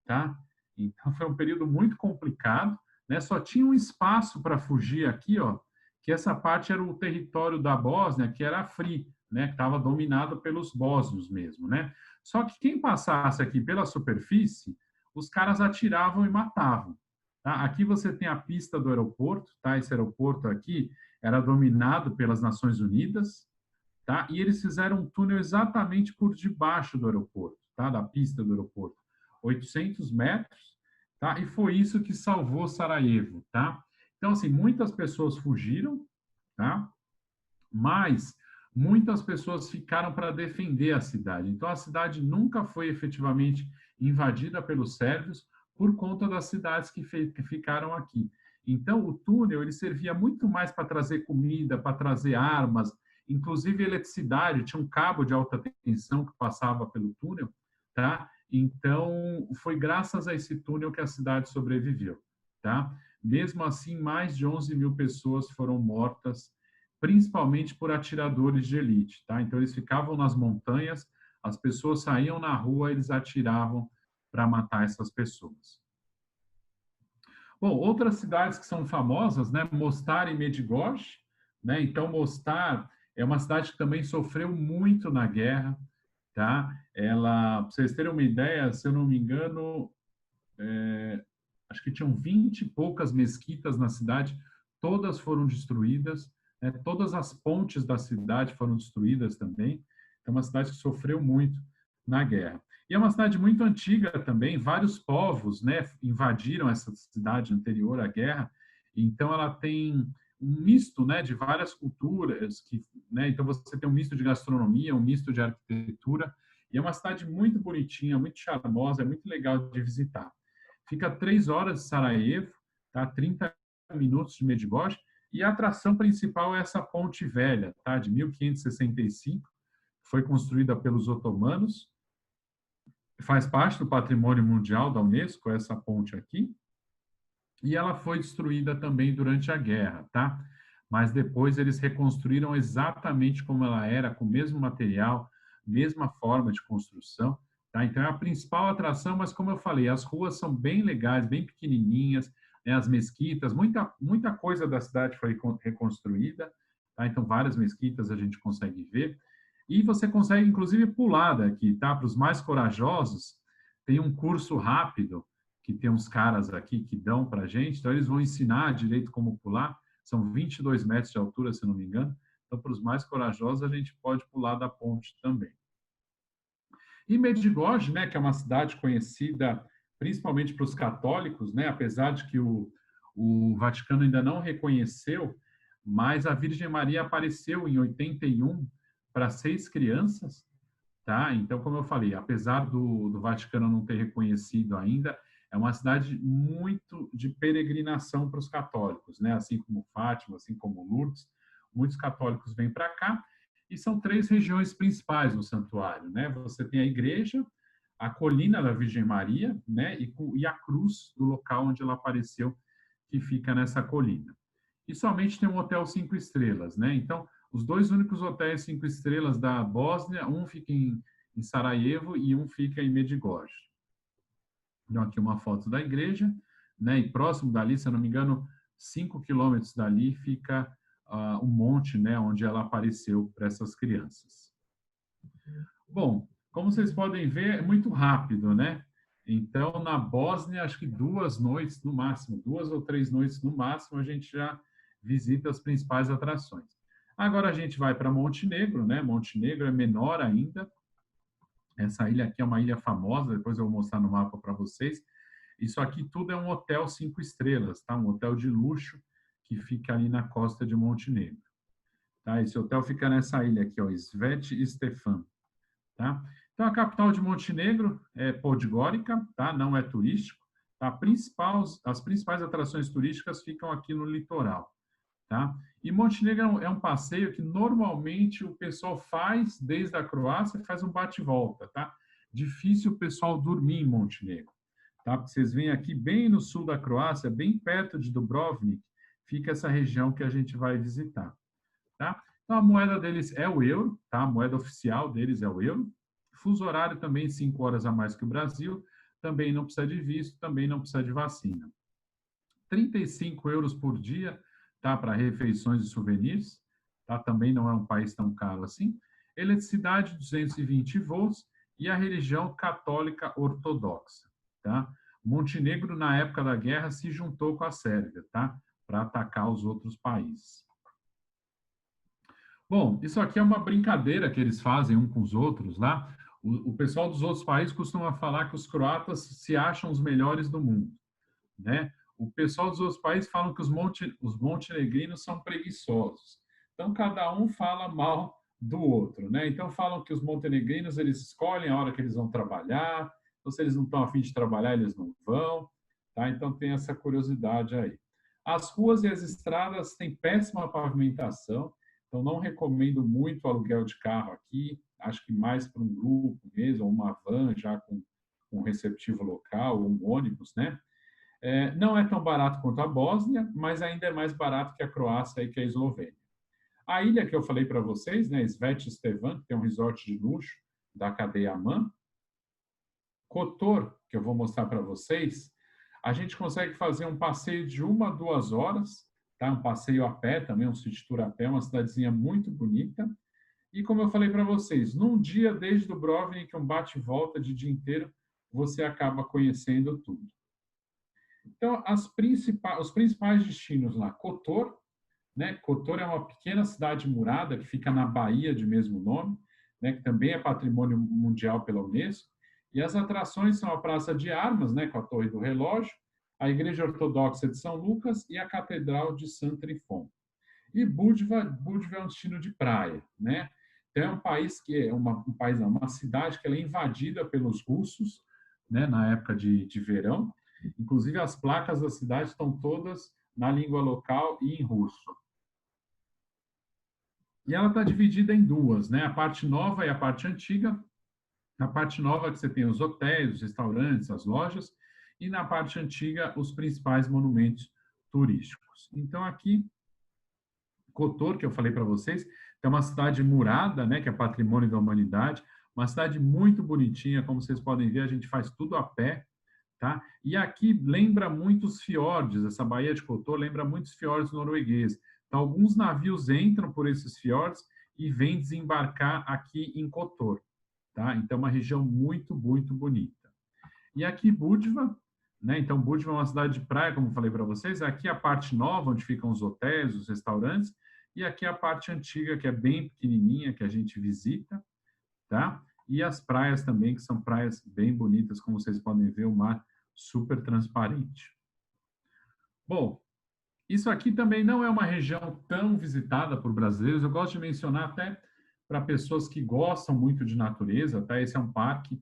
Tá? Então, foi um período muito complicado. Né? Só tinha um espaço para fugir aqui, ó, que essa parte era o território da Bósnia, que era free, né? Que estava dominado pelos bósnios mesmo. Né? Só que quem passasse aqui pela superfície, os caras atiravam e matavam. Tá? Aqui você tem a pista do aeroporto, tá? Esse aeroporto aqui era dominado pelas Nações Unidas, tá? E eles fizeram um túnel exatamente por debaixo do aeroporto, tá? Da pista do aeroporto, 800 metros, tá? E foi isso que salvou Sarajevo, tá? Então, assim, muitas pessoas fugiram, tá? Mas muitas pessoas ficaram para defender a cidade. Então, a cidade nunca foi efetivamente invadida pelos sérvios por conta das cidades que ficaram aqui. Então, o túnel ele servia muito mais para trazer comida, para trazer armas, inclusive eletricidade. Tinha um cabo de alta tensão que passava pelo túnel, tá? Então, foi graças a esse túnel que a cidade sobreviveu, tá? Mesmo assim, mais de 11 mil pessoas foram mortas, principalmente por atiradores de elite, tá? Então, eles ficavam nas montanhas, as pessoas saíam na rua, eles atiravam para matar essas pessoas. Bom, outras cidades que são famosas, né? Mostar e Međimurje, né? Então, Mostar é uma cidade que também sofreu muito na guerra, tá? Ela, para vocês terem uma ideia, se eu não me engano, acho que tinham 20 e poucas mesquitas na cidade, todas foram destruídas, né? Todas as pontes da cidade foram destruídas também. É uma cidade que sofreu muito na guerra. E é uma cidade muito antiga também, vários povos, né, invadiram essa cidade anterior à guerra, então ela tem um misto, né, de várias culturas, né, então você tem um misto de gastronomia, um misto de arquitetura, e é uma cidade muito bonitinha, muito charmosa, é muito legal de visitar. Fica 3 horas de Sarajevo, tá, 30 minutos de Međimurje, e a atração principal é essa ponte velha, tá, de 1565, foi construída pelos otomanos, faz parte do Patrimônio Mundial da Unesco, essa ponte aqui, e ela foi destruída também durante a guerra, tá? Mas depois eles reconstruíram exatamente como ela era, com o mesmo material, mesma forma de construção, tá? Então é a principal atração, mas como eu falei, as ruas são bem legais, bem pequenininhas, né? As mesquitas, muita coisa da cidade foi reconstruída, tá? Então várias mesquitas a gente consegue ver. E você consegue, inclusive, pular daqui, tá? Para os mais corajosos, tem um curso rápido, que tem uns caras aqui que dão para a gente, então eles vão ensinar direito como pular, são 22 metros de altura, se não me engano, então para os mais corajosos a gente pode pular da ponte também. E Međimurje, né, que é uma cidade conhecida principalmente para os católicos, né, apesar de que o Vaticano ainda não reconheceu, mas a Virgem Maria apareceu em 81 para 6 crianças, tá? Então, como eu falei, apesar do Vaticano não ter reconhecido ainda, é uma cidade muito de peregrinação para os católicos, né? Assim como Fátima, assim como Lourdes, muitos católicos vêm para cá. E são 3 regiões principais no santuário, né? Você tem a igreja, a colina da Virgem Maria, né? E a cruz do local onde ela apareceu, que fica nessa colina. E somente tem um hotel 5 estrelas, né? Então, os 2 únicos hotéis 5 estrelas da Bósnia, um fica em Sarajevo e um fica em Medjugorje. Então, aqui uma foto da igreja, né? E próximo dali, se eu não me engano, 5 quilômetros dali, fica o monte, né? Onde ela apareceu para essas crianças. Bom, como vocês podem ver, é muito rápido, né? Então, na Bósnia, acho que 2 noites no máximo, 2 ou 3 noites no máximo, a gente já visita as principais atrações. Agora a gente vai para Montenegro, né? Montenegro é menor ainda. Essa ilha aqui é uma ilha famosa, depois eu vou mostrar no mapa para vocês. Isso aqui tudo é um hotel 5 estrelas, tá? Um hotel de luxo que fica ali na costa de Montenegro. Tá? Esse hotel fica nessa ilha aqui, ó, Sveti Stefan. Tá? Então, a capital de Montenegro é Podgorica, tá? Não é turístico. Tá? As principais atrações turísticas ficam aqui no litoral. Tá? E Montenegro é um passeio que normalmente o pessoal faz desde a Croácia, faz um bate-volta. Tá? Difícil o pessoal dormir em Montenegro. Tá? Porque vocês vêm aqui bem no sul da Croácia, bem perto de Dubrovnik, fica essa região que a gente vai visitar. Tá? Então, a moeda deles é o euro, tá? A moeda oficial deles é o euro. Fuso horário também 5 horas a mais que o Brasil, também não precisa de visto, também não precisa de vacina. 35 euros por dia, tá? Para refeições e souvenirs, tá? Também não é um país tão caro assim. Eletricidade, 220 volts e a religião católica ortodoxa, tá? Montenegro, na época da guerra, se juntou com a Sérvia, tá? Para atacar os outros países. Bom, isso aqui é uma brincadeira que eles fazem um com os outros lá. O pessoal dos outros países costuma falar que os croatas se acham os melhores do mundo, né? O pessoal dos outros países falam que os montenegrinos são preguiçosos. Então, cada um fala mal do outro, né? Então, falam que os montenegrinos, eles escolhem a hora que eles vão trabalhar, então, se eles não estão a fim de trabalhar, eles não vão, tá? Então, tem essa curiosidade aí. As ruas e as estradas têm péssima pavimentação, então não recomendo muito o aluguel de carro aqui, acho que mais para um grupo mesmo, ou uma van já com um receptivo local, ou um ônibus, né? Não é tão barato quanto a Bósnia, mas ainda é mais barato que a Croácia e que a Eslovênia. A ilha que eu falei para vocês, né, Sveti Stevan, que tem um resort de luxo da cadeia AMAN. Kotor, que eu vou mostrar para vocês, a gente consegue fazer um passeio de 1 a 2 horas, tá? Um passeio a pé também, um city tour a pé, uma cidadezinha muito bonita. E como eu falei para vocês, num dia desde Dubrovnik, um bate-volta de dia inteiro, você acaba conhecendo tudo. Então, os principais destinos lá, Kotor, né? Kotor é uma pequena cidade murada que fica na Baía de mesmo nome, né? Que também é patrimônio mundial pela Unesco. E as atrações são a Praça de Armas, né? Com a Torre do Relógio, a Igreja Ortodoxa de São Lucas e a Catedral de Santo Trifon. E Budva é um destino de praia, né? Então, é um país que é uma cidade que ela é invadida pelos russos, né? Na época de verão. Inclusive, as placas da cidade estão todas na língua local e em russo. E ela está dividida em duas, né? A parte nova e a parte antiga. Na parte nova que você tem os hotéis, os restaurantes, as lojas, e na parte antiga os principais monumentos turísticos. Então aqui, Kotor, que eu falei para vocês, é uma cidade murada, né? Que é patrimônio da humanidade, uma cidade muito bonitinha, como vocês podem ver, a gente faz tudo a pé. Tá? E aqui lembra muitos fiordes, essa Baía de Kotor lembra muitos fiordes noruegueses. Então, alguns navios entram por esses fiordes e vêm desembarcar aqui em Kotor. Tá? Então, uma região muito, muito bonita. E aqui, Budva, né? Então, Budva é uma cidade de praia, como eu falei para vocês. Aqui a parte nova, onde ficam os hotéis, os restaurantes. E aqui a parte antiga, que é bem pequenininha, que a gente visita. Tá? E as praias também, que são praias bem bonitas, como vocês podem ver, o mar super transparente. Bom, isso aqui também não é uma região tão visitada por brasileiros. Eu gosto de mencionar até para pessoas que gostam muito de natureza, tá? Esse é um parque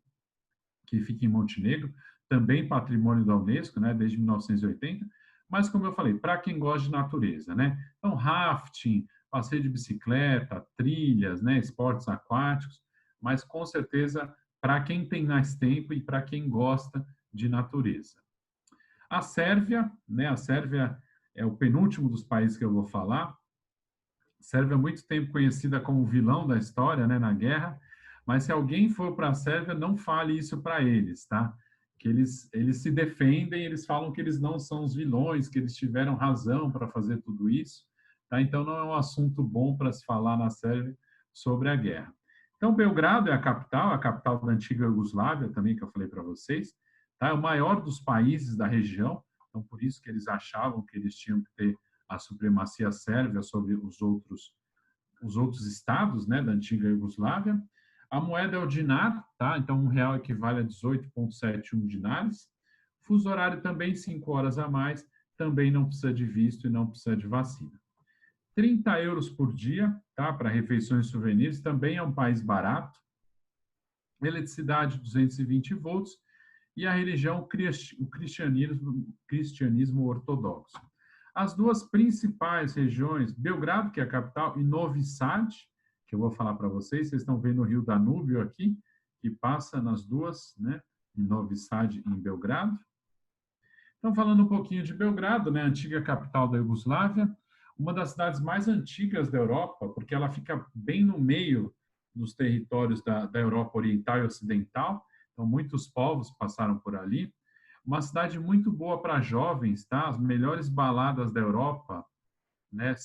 que fica em Montenegro, também patrimônio da Unesco, né, desde 1980, mas como eu falei, para quem gosta de natureza, né? Então, rafting, passeio de bicicleta, trilhas, né, esportes aquáticos, mas com certeza para quem tem mais tempo e para quem gosta de natureza. A Sérvia, né, a Sérvia é o penúltimo dos países que eu vou falar. A Sérvia é muito tempo conhecida como o vilão da história, né, na guerra, mas se alguém for para a Sérvia, não fale isso para eles, tá? Que eles se defendem, eles falam que eles não são os vilões, que eles tiveram razão para fazer tudo isso, tá? Então não é um assunto bom para se falar na Sérvia sobre a guerra. Então Belgrado é a capital da antiga Iugoslávia também, que eu falei para vocês, tá? É o maior dos países da região, então por isso que eles achavam que eles tinham que ter a supremacia sérvia sobre os outros estados, né, da antiga Iugoslávia. A moeda é o dinar, tá? Então, R$ 1 equivale a 18,71 dinares. Fuso horário também 5 horas a mais, também não precisa de visto e não precisa de vacina. 30 euros por dia, tá? Para refeições e souvenirs, também é um país barato. Eletricidade 220 volts e a religião, o cristianismo ortodoxo. As duas principais regiões, Belgrado, que é a capital, e Novi Sad, que eu vou falar para vocês estão vendo o rio Danúbio aqui, que passa nas duas, né, em Novi Sad e em Belgrado. Então, falando um pouquinho de Belgrado, né, antiga capital da Iugoslávia, uma das cidades mais antigas da Europa, porque ela fica bem no meio dos territórios da Europa Oriental e Ocidental, então muitos povos passaram por ali. Uma cidade muito boa para jovens, tá? As melhores baladas da Europa, né?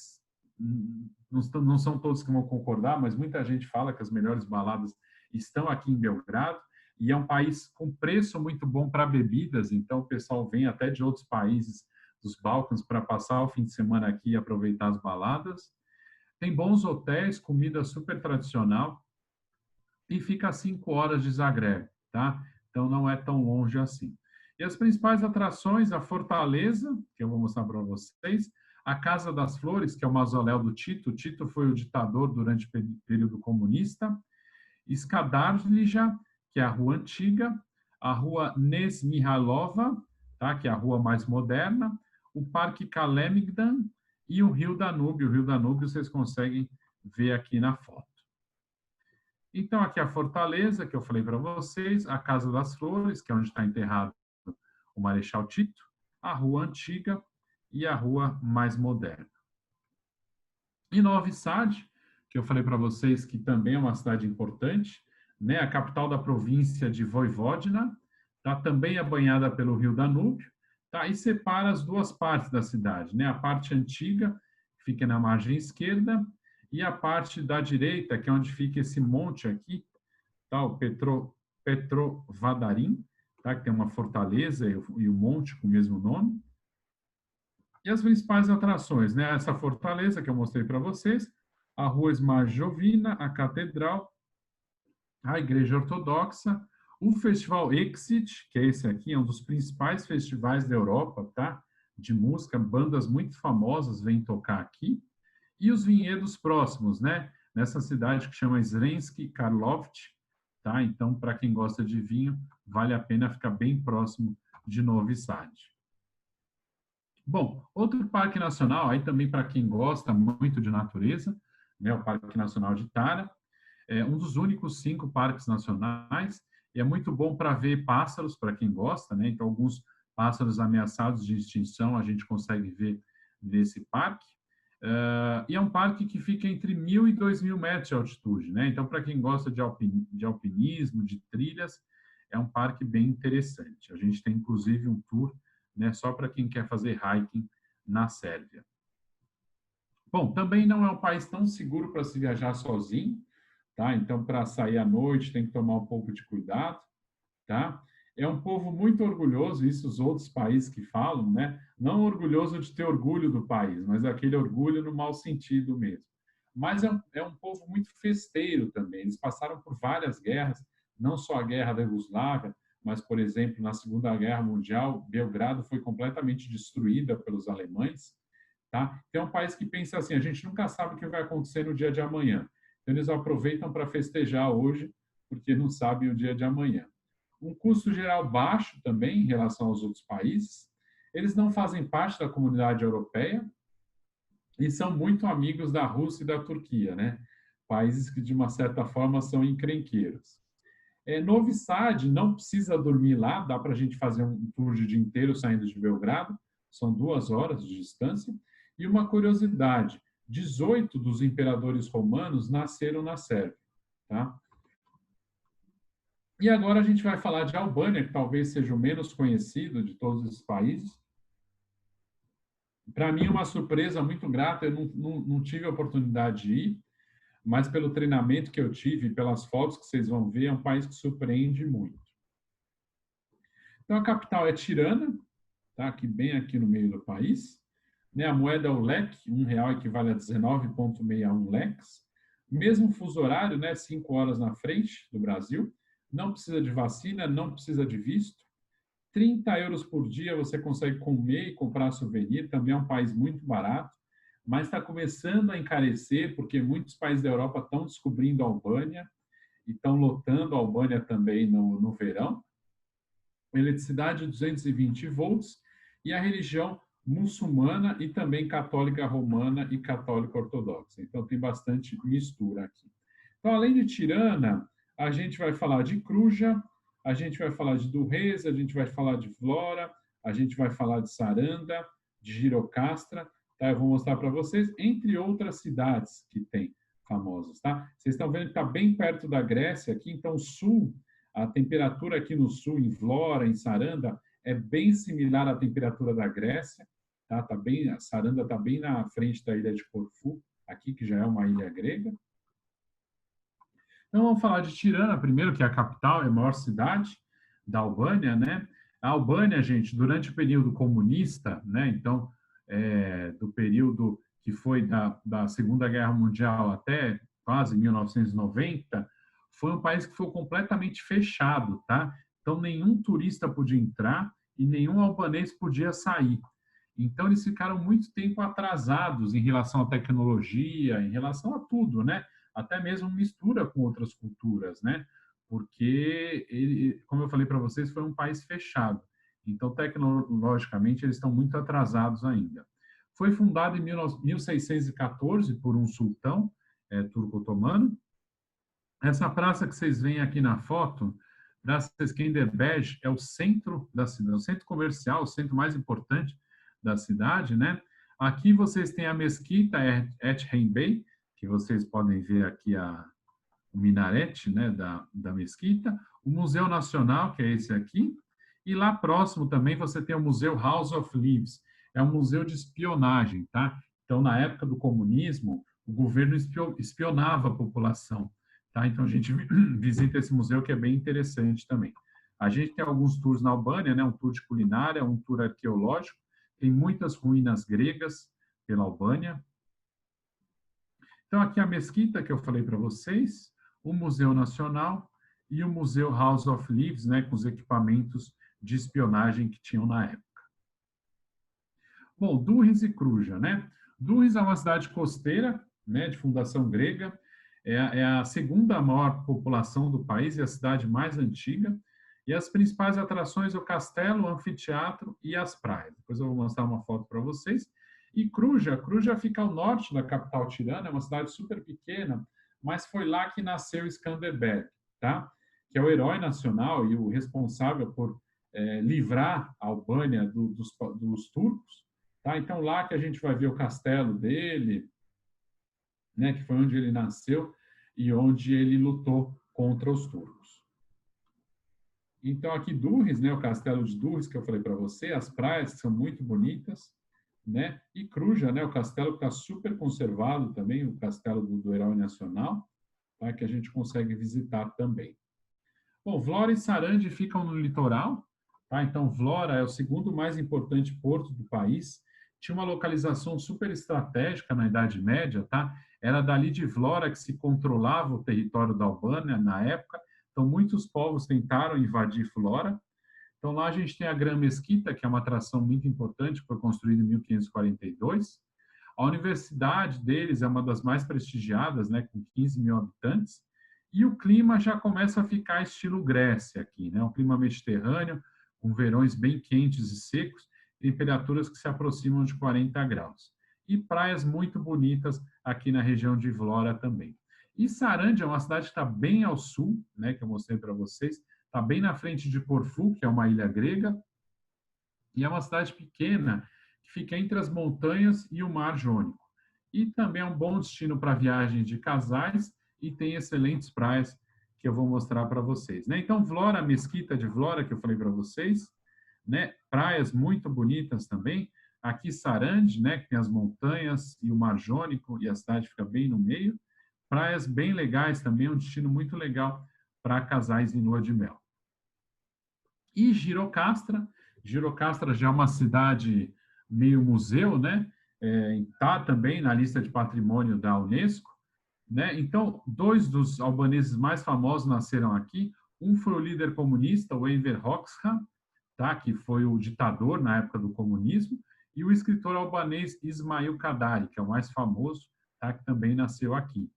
Não são todos que vão concordar, mas muita gente fala que as melhores baladas estão aqui em Belgrado, e é um país com preço muito bom para bebidas, então o pessoal vem até de outros países dos Balcãs para passar o fim de semana aqui e aproveitar as baladas. Tem bons hotéis, comida super tradicional, e fica a 5 horas de Zagreb, tá? Então não é tão longe assim. E as principais atrações, a Fortaleza, que eu vou mostrar para vocês, a Casa das Flores, que é o mausoléu do Tito. Tito foi o ditador durante o período comunista. Skadarlija, que é a rua antiga, a rua Nesmihalova, tá? Que é a rua mais moderna, o Parque Kalemegdan e o Rio Danúbio. O Rio Danúbio vocês conseguem ver aqui na foto. Então, aqui a Fortaleza, que eu falei para vocês, a Casa das Flores, que é onde está enterrado o Marechal Tito, a Rua Antiga e a Rua mais moderna. E Novi Sad, que eu falei para vocês que também é uma cidade importante, né? A capital da província de Vojvodina, tá? Também é banhada pelo Rio Danúbio, tá? E separa as duas partes da cidade, né? A parte antiga, que fica na margem esquerda, e a parte da direita, que é onde fica esse monte aqui, tá? O Petrovadarim, tá? Que tem uma fortaleza e um monte com o mesmo nome. E as principais atrações, né? Essa fortaleza que eu mostrei para vocês, a Rua Smarjovina, a Catedral, a Igreja Ortodoxa, o Festival Exit, que é esse aqui, é um dos principais festivais da Europa, tá? De música, bandas muito famosas vêm tocar aqui. E os vinhedos próximos, né? Nessa cidade que chama Zrenski Karlovci, tá? Então, para quem gosta de vinho, vale a pena ficar bem próximo de Novi Sad. Bom, outro parque nacional, aí também para quem gosta muito de natureza, né? O Parque Nacional de Tara, é um dos únicos 5 parques nacionais, e é muito bom para ver pássaros, para quem gosta, né? Então, alguns pássaros ameaçados de extinção a gente consegue ver nesse parque. E é um parque que fica entre 1.000 e 2.000 metros de altitude, né? Então, para quem gosta de alpinismo, de trilhas, é um parque bem interessante. A gente tem, inclusive, um tour, né, só para quem quer fazer hiking na Sérvia. Bom, também não é um país tão seguro para se viajar sozinho, tá? Então, para sair à noite, tem que tomar um pouco de cuidado, tá? É um povo muito orgulhoso, isso os outros países que falam, né? Não orgulhoso de ter orgulho do país, mas aquele orgulho no mau sentido mesmo. Mas é um povo muito festeiro também. Eles passaram por várias guerras, não só a guerra da Iugoslávia, mas, por exemplo, na Segunda Guerra Mundial, Belgrado foi completamente destruída pelos alemães, tá? Então, é um país que pensa assim, a gente nunca sabe o que vai acontecer no dia de amanhã. Então, eles aproveitam para festejar hoje, porque não sabem o dia de amanhã. Um custo geral baixo também em relação aos outros países. Eles não fazem parte da comunidade europeia, e são muito amigos da Rússia e da Turquia, né? Países que, de uma certa forma, são encrenqueiros. Novi Sad, não precisa dormir lá, dá para a gente fazer um tour de dia inteiro saindo de Belgrado, são 2 horas de distância. E uma curiosidade, 18 dos imperadores romanos nasceram na Sérvia. Tá? E agora a gente vai falar de Albânia, que talvez seja o menos conhecido de todos esses países. Para mim, uma surpresa muito grata, eu não tive a oportunidade de ir, mas pelo treinamento que eu tive, pelas fotos que vocês vão ver, é um país que surpreende muito. Então, a capital é Tirana, tá? Aqui, bem aqui no meio do país. Né? A moeda é o lek, R$ 1 equivale a 19,61 leques. Mesmo fuso horário, né? 5 horas na frente do Brasil. Não precisa de vacina, não precisa de visto. 30 euros por dia você consegue comer e comprar souvenir. Também é um país muito barato, mas está começando a encarecer, porque muitos países da Europa estão descobrindo a Albânia e estão lotando a Albânia também no verão. Eletricidade 220 volts e a religião muçulmana e também católica romana e católica ortodoxa. Então tem bastante mistura aqui. Então, além de Tirana, a gente vai falar de Kruja, a gente vai falar de Durrës, a gente vai falar de Vlora, a gente vai falar de Saranda, de Girocastra, tá? Eu vou mostrar para vocês, entre outras cidades que tem famosas, tá? Vocês estão vendo que está bem perto da Grécia aqui, então o sul, a temperatura aqui no sul, em Vlora, em Saranda, é bem similar à temperatura da Grécia, tá? A Saranda está bem na frente da ilha de Corfu, aqui que já é uma ilha grega. Então, vamos falar de Tirana primeiro, que é a capital, é a maior cidade da Albânia, né? A Albânia, gente, durante o período comunista, né? Então, do período que foi da Segunda Guerra Mundial até quase 1990, foi um país que foi completamente fechado, tá? Então, nenhum turista podia entrar e nenhum albanês podia sair. Então, eles ficaram muito tempo atrasados em relação à tecnologia, em relação a tudo, né? Até mesmo mistura com outras culturas, né? Porque, ele, como eu falei para vocês, foi um país fechado. Então, tecnologicamente, eles estão muito atrasados ainda. Foi fundado em 1614 por um sultão turco-otomano. Essa praça que vocês veem aqui na foto, Praça Skenderbeg, é o centro da cidade, o centro comercial, o centro mais importante da cidade, né? Aqui vocês têm a mesquita Ethem Bey, que vocês podem ver aqui o minarete, né, da mesquita, o Museu Nacional, que é esse aqui, e lá próximo também você tem o Museu House of Leaves, é um museu de espionagem, tá? Então, na época do comunismo, o governo espionava a população, tá? Então, a gente visita esse museu que é bem interessante também. A gente tem alguns tours na Albânia, né? Um tour de culinária, um tour arqueológico, tem muitas ruínas gregas pela Albânia. Então, aqui a mesquita que eu falei para vocês, o Museu Nacional e o Museu House of Leaves, né, com os equipamentos de espionagem que tinham na época. Bom, Durrës e Kruja, né? Durrës é uma cidade costeira, né, de fundação grega, é a segunda maior população do país e a cidade mais antiga, e as principais atrações é o castelo, o anfiteatro e as praias. Depois eu vou mostrar uma foto para vocês. E Kruja fica ao norte da capital tirana, é uma cidade super pequena, mas foi lá que nasceu Skanderbeg, tá? Que é o herói nacional e o responsável por livrar a Albânia dos turcos. Tá? Então, lá que a gente vai ver o castelo dele, né, que foi onde ele nasceu e onde ele lutou contra os turcos. Então, aqui Durrës, né, o castelo de Durrës, que eu falei para você, as praias que são muito bonitas, né? E Kruja, né, o castelo que está super conservado também, o castelo do herói nacional, tá? Que a gente consegue visitar também. Bom, Vlora e Sarandi ficam no litoral, tá? Então, Vlora é o segundo mais importante porto do país, tinha uma localização super estratégica na Idade Média, tá? Era dali de Vlora que se controlava o território da Albânia na época, então muitos povos tentaram invadir Vlora. Então lá a gente tem a Gran Mesquita, que é uma atração muito importante, foi construída em 1542. A universidade deles é uma das mais prestigiadas, né, com 15 mil habitantes, e o clima já começa a ficar estilo Grécia aqui, né? Um clima mediterrâneo, com verões bem quentes e secos, temperaturas que se aproximam de 40 graus. e praias muito bonitas aqui na região de Vlora também. E Sarandi é uma cidade que está bem ao sul, né, que eu mostrei para vocês, está bem na frente de Corfu, que é uma ilha grega, e é uma cidade pequena que fica entre as montanhas e o Mar Jônico. E também é um bom destino para viagem de casais e tem excelentes praias que eu vou mostrar para vocês, né? Então, Vlora, a mesquita de Vlora, que eu falei para vocês, né? Praias muito bonitas também. Aqui Sarandi, né, que tem as montanhas e o Mar Jônico, e a cidade fica bem no meio. Praias bem legais também, um destino muito legal para casais em lua de mel. E Girocastra já é uma cidade meio museu, né? Está também na lista de patrimônio da Unesco, né? Então, 2 dos albaneses mais famosos nasceram aqui. Um foi o líder comunista, o Enver Hoxha, tá? Que foi o ditador na época do comunismo, e o escritor albanês Ismail Kadari, que é o mais famoso, tá? Que também nasceu aqui.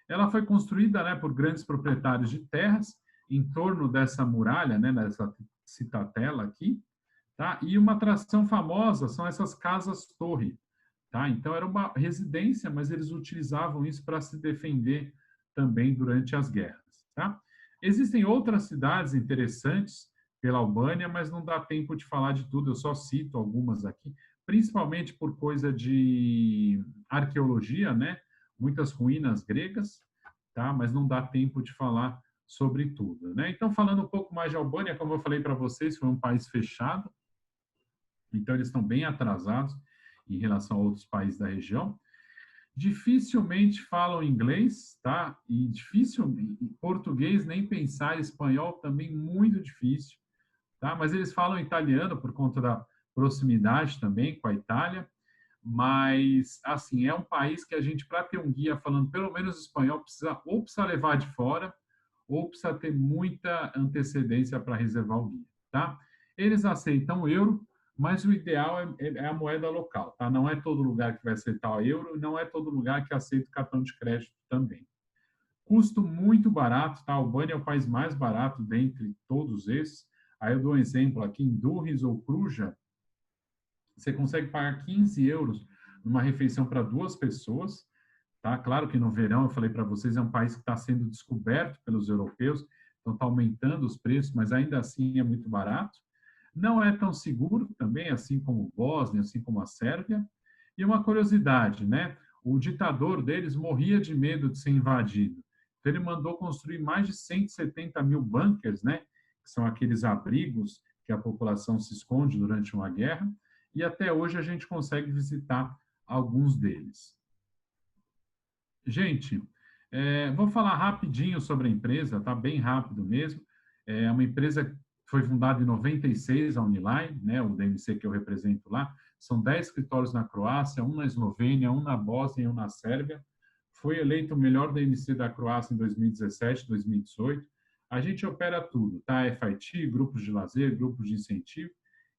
Ela foi construída, né, por grandes proprietários de terras em torno dessa muralha, né, dessa citadela aqui, tá? E uma atração famosa são essas casas-torre, tá? Então era uma residência, mas eles utilizavam isso para se defender também durante as guerras, tá? Existem outras cidades interessantes pela Albânia, mas não dá tempo de falar de tudo, eu só cito algumas aqui, principalmente por coisa de arqueologia, né? Muitas ruínas gregas, tá? Mas não dá tempo de falar sobre tudo, né? Então, falando um pouco mais de Albânia, como eu falei para vocês, foi um país fechado, então eles estão bem atrasados em relação a outros países da região. Dificilmente falam inglês, tá? E português nem pensar, espanhol também muito difícil, tá? Mas eles falam italiano por conta da proximidade também com a Itália. Mas, assim, é um país que a gente, para ter um guia falando pelo menos espanhol, precisa levar de fora, ou precisa ter muita antecedência para reservar o guia, tá? Eles aceitam o euro, mas o ideal é a moeda local, tá? Não é todo lugar que vai aceitar o euro, e não é todo lugar que aceita o cartão de crédito também. Custo muito barato, tá? A Albânia é o país mais barato dentre todos esses. Aí eu dou um exemplo aqui, em Durrës ou Kruja, você consegue pagar 15 euros numa refeição para 2 pessoas, tá? Claro que no verão, eu falei para vocês, é um país que está sendo descoberto pelos europeus, então está aumentando os preços, mas ainda assim é muito barato. Não é tão seguro também, assim como Bósnia, assim como a Sérvia. E uma curiosidade, né? O ditador deles morria de medo de ser invadido. Então ele mandou construir mais de 170 mil bunkers, né? Que são aqueles abrigos que a população se esconde durante uma guerra. E até hoje a gente consegue visitar alguns deles. Gente, vou falar rapidinho sobre a empresa, tá? Bem rápido mesmo. É uma empresa que foi fundada em 96, a Uniline, né? O DMC que eu represento lá. São 10 escritórios na Croácia, um na Eslovênia, um na Bósnia e um na Sérvia. Foi eleito o melhor DMC da Croácia em 2017, 2018. A gente opera tudo, tá? FIT, grupos de lazer, grupos de incentivo.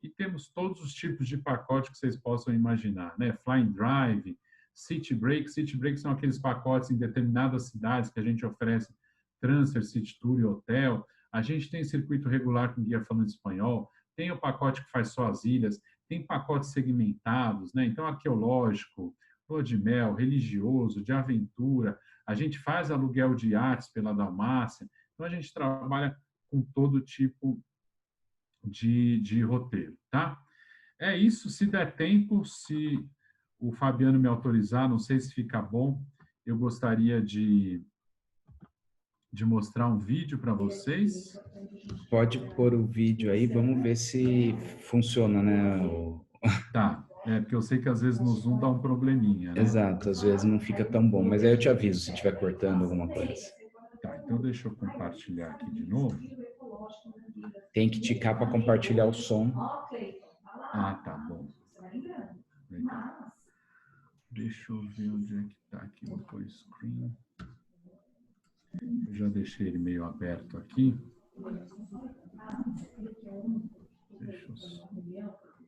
E temos todos os tipos de pacote que vocês possam imaginar, né? Flying Drive, City Break. City Break são aqueles pacotes em determinadas cidades que a gente oferece transfer, city tour e hotel. A gente tem circuito regular com guia falando espanhol, tem o pacote que faz só as ilhas, tem pacotes segmentados, né? Então, arqueológico, lua de mel, religioso, de aventura. A gente faz aluguel de iates pela Dalmácia. Então, a gente trabalha com todo tipo de roteiro, tá? É isso, se der tempo, se o Fabiano me autorizar, não sei se fica bom, eu gostaria de mostrar um vídeo para vocês. Pode pôr o vídeo aí, vamos ver se funciona, né? Tá, porque eu sei que às vezes no Zoom dá um probleminha, né? Exato, às vezes não fica tão bom, mas aí eu te aviso se estiver cortando alguma coisa. Tá, então deixa eu compartilhar aqui de novo. Tem que ticar para compartilhar o som. Ah, tá bom. Legal. Deixa eu ver onde é que está aqui o full screen. Eu já deixei ele meio aberto aqui. Deixa eu só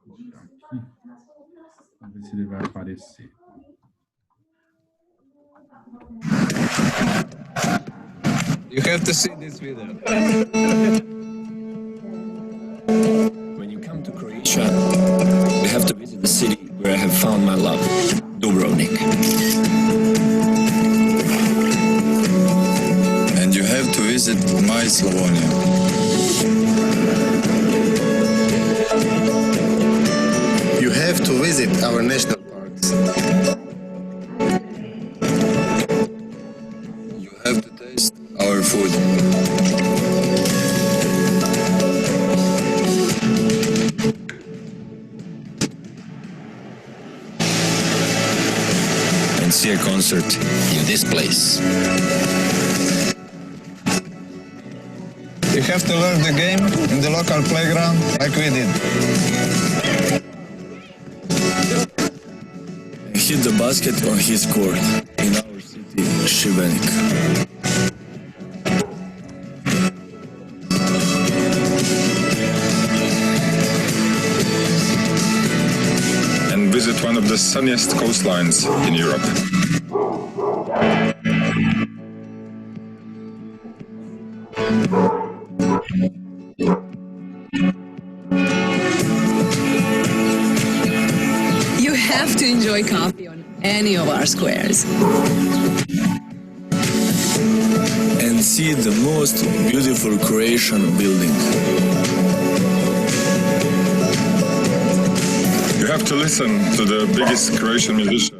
colocar aqui. Vamos ver se ele vai aparecer. You have to see this video. When you come to Croatia, you have to visit the city where I have found my love, Dubrovnik. Šibenik. And you have to visit my Slavonia. You have to visit our national parks. You have to taste our food. And see a concert in this place. You have to learn the game in the local playground like we did. And hit the basket on his court in our city, Šibenik. And visit one of the sunniest coastlines in Europe. You have to enjoy coffee on any of our squares. And see the most beautiful Croatian building. You have to listen to the biggest Croatian musician,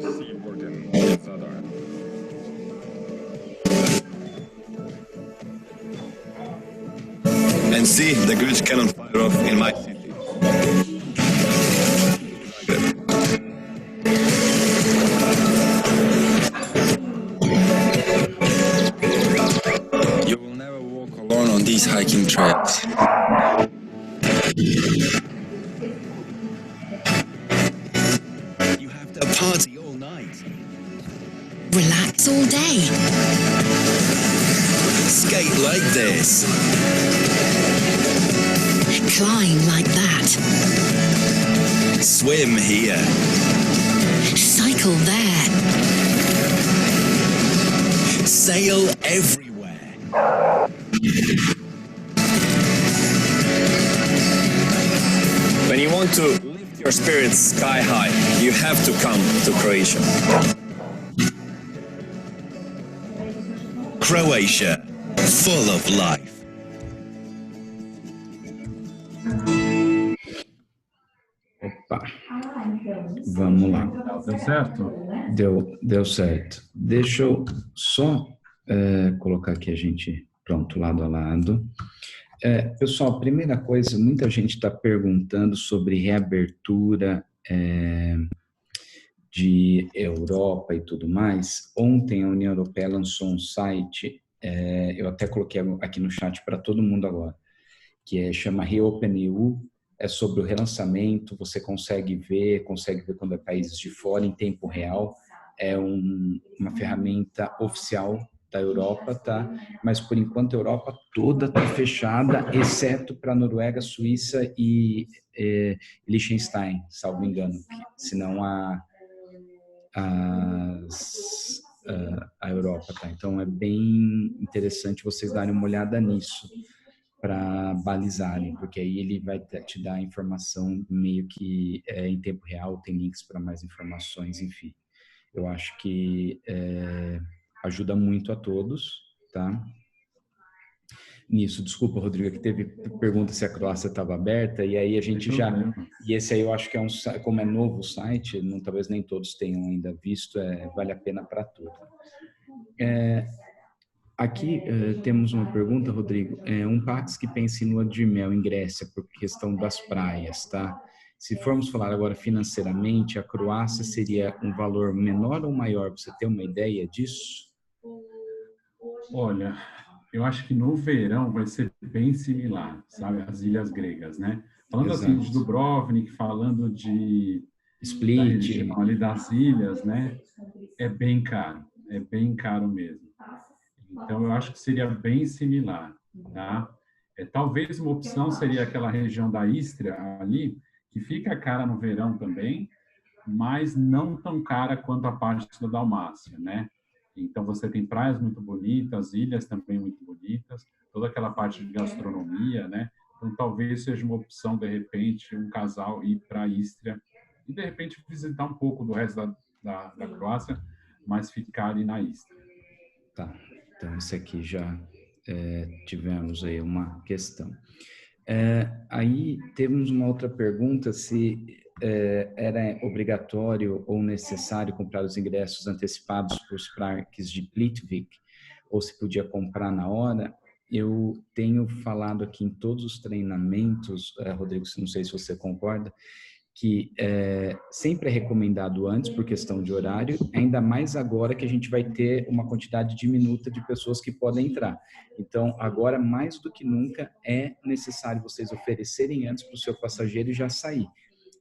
the Seaboard in Zadar. And see the Grč cannon fire off in my city. You will never walk alone on these hiking trails. You have to party all night. Relax all day. Skate like this. Climb like that. Swim here. Cycle there. Sail everywhere. When you want to lift your spirits sky high, you have to come to Croatia. Croatia, full of life. Opa, vamos lá. Deu certo? Deu certo. Deixa eu só colocar aqui a gente pronto, lado a lado. Pessoal, primeira coisa, muita gente está perguntando sobre reabertura de Europa e tudo mais. Ontem a União Europeia lançou um site, eu até coloquei aqui no chat para todo mundo agora, que chama Reopen EU, é sobre o relançamento, você consegue ver quando é países de fora em tempo real, é uma ferramenta oficial da Europa, tá? Mas por enquanto a Europa toda está fechada, exceto para Noruega, Suíça e Liechtenstein, salvo engano, senão a Europa, tá? Então é bem interessante vocês darem uma olhada nisso para balizarem, porque aí ele vai te dar informação meio que em tempo real, tem links para mais informações, enfim. Eu acho que ajuda muito a todos, tá? Nisso, desculpa, Rodrigo, que teve pergunta se a Croácia estava aberta, e aí a gente já... E esse aí eu acho que como é novo o site, talvez nem todos tenham ainda visto, vale a pena para todos. Aqui temos uma pergunta, Rodrigo. Um Pax que pensa em lua de mel em Grécia por questão das praias, tá? Se formos falar agora financeiramente, a Croácia seria um valor menor ou maior? Para você ter uma ideia disso? Olha, eu acho que no verão vai ser bem similar, sabe? As ilhas gregas, né? Falando Exato. assim de Dubrovnik, falando de Split, da região ali das ilhas, né? É bem caro mesmo. Então, eu acho que seria bem similar, tá? Talvez uma opção seria aquela região da Istria ali, que fica cara no verão também, mas não tão cara quanto a parte da Dalmácia, né? Então, você tem praias muito bonitas, ilhas também muito bonitas, toda aquela parte de gastronomia, né? Então, talvez seja uma opção, de repente, um casal ir para a Istria e de repente visitar um pouco do resto da Croácia, mas ficar ali na Istra. Tá, então esse aqui já tivemos aí uma questão. Aí temos uma outra pergunta, se era obrigatório ou necessário comprar os ingressos antecipados para os parques de Plitvik, ou se podia comprar na hora. Eu tenho falado aqui em todos os treinamentos, Rodrigo, não sei se você concorda, que sempre é recomendado antes por questão de horário, ainda mais agora que a gente vai ter uma quantidade diminuta de pessoas que podem entrar. Então, agora, mais do que nunca, é necessário vocês oferecerem antes para o seu passageiro e já sair.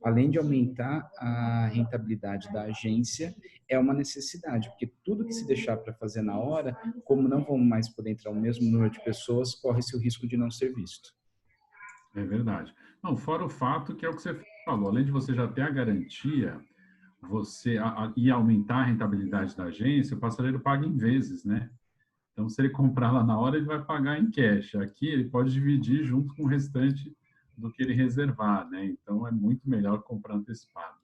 Além de aumentar a rentabilidade da agência, é uma necessidade, porque tudo que se deixar para fazer na hora, como não vão mais poder entrar o mesmo número de pessoas, corre-se o risco de não ser visto. É verdade. Não, fora o fato que é o que você falou, além de você já ter a garantia, você e aumentar a rentabilidade da agência, o passageiro paga em vezes, né? Então, se ele comprar lá na hora, ele vai pagar em cash. Aqui, ele pode dividir junto com o restante do que ele reservar, né? Então, é muito melhor comprar antecipado.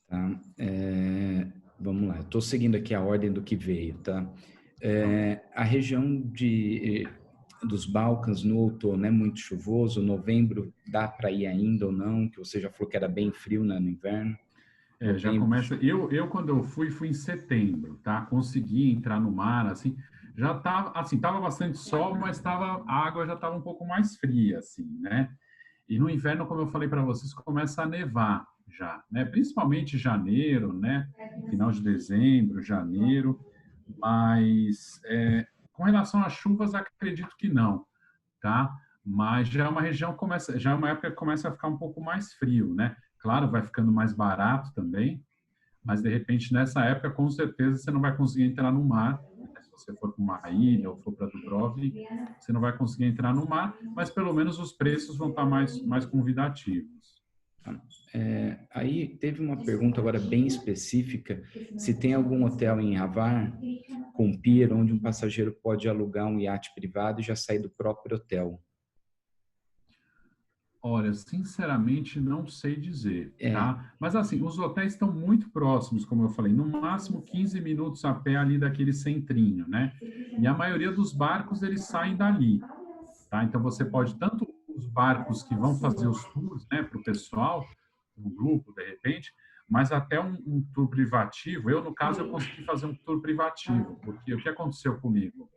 Tá? Vamos lá, estou seguindo aqui a ordem do que veio, tá? A região dos Balcãs no outono é muito chuvoso, novembro dá para ir ainda ou não, que você já falou que era bem frio, né, no inverno. Já começa, eu quando eu fui em setembro, tá? Consegui entrar no mar, assim, já tava, assim, tava bastante sol, mas a água já tava um pouco mais fria, assim, né? E no inverno, como eu falei para vocês, começa a nevar já, né? Principalmente janeiro, né? Final de dezembro, janeiro, mas com relação às chuvas, acredito que não, tá? Mas já é uma região já é uma época que começa a ficar um pouco mais frio, né? Claro, vai ficando mais barato também, mas de repente nessa época, com certeza, você não vai conseguir entrar no mar. Se você for para uma ilha ou for para Dubrovnik, você não vai conseguir entrar no mar, mas pelo menos os preços vão estar mais convidativos. Aí teve uma pergunta agora bem específica, se tem algum hotel em Hvar com pier onde um passageiro pode alugar um iate privado e já sair do próprio hotel. Olha, sinceramente não sei dizer, tá? Mas assim, os hotéis estão muito próximos, como eu falei, no máximo 15 minutos a pé ali daquele centrinho, né? E a maioria dos barcos, eles saem dali, tá? Então você pode, tanto os barcos que vão fazer os tours, né, para o pessoal, um grupo, de repente, mas até um tour privativo. Eu, no caso, eu consegui fazer um tour privativo, porque o que aconteceu comigo?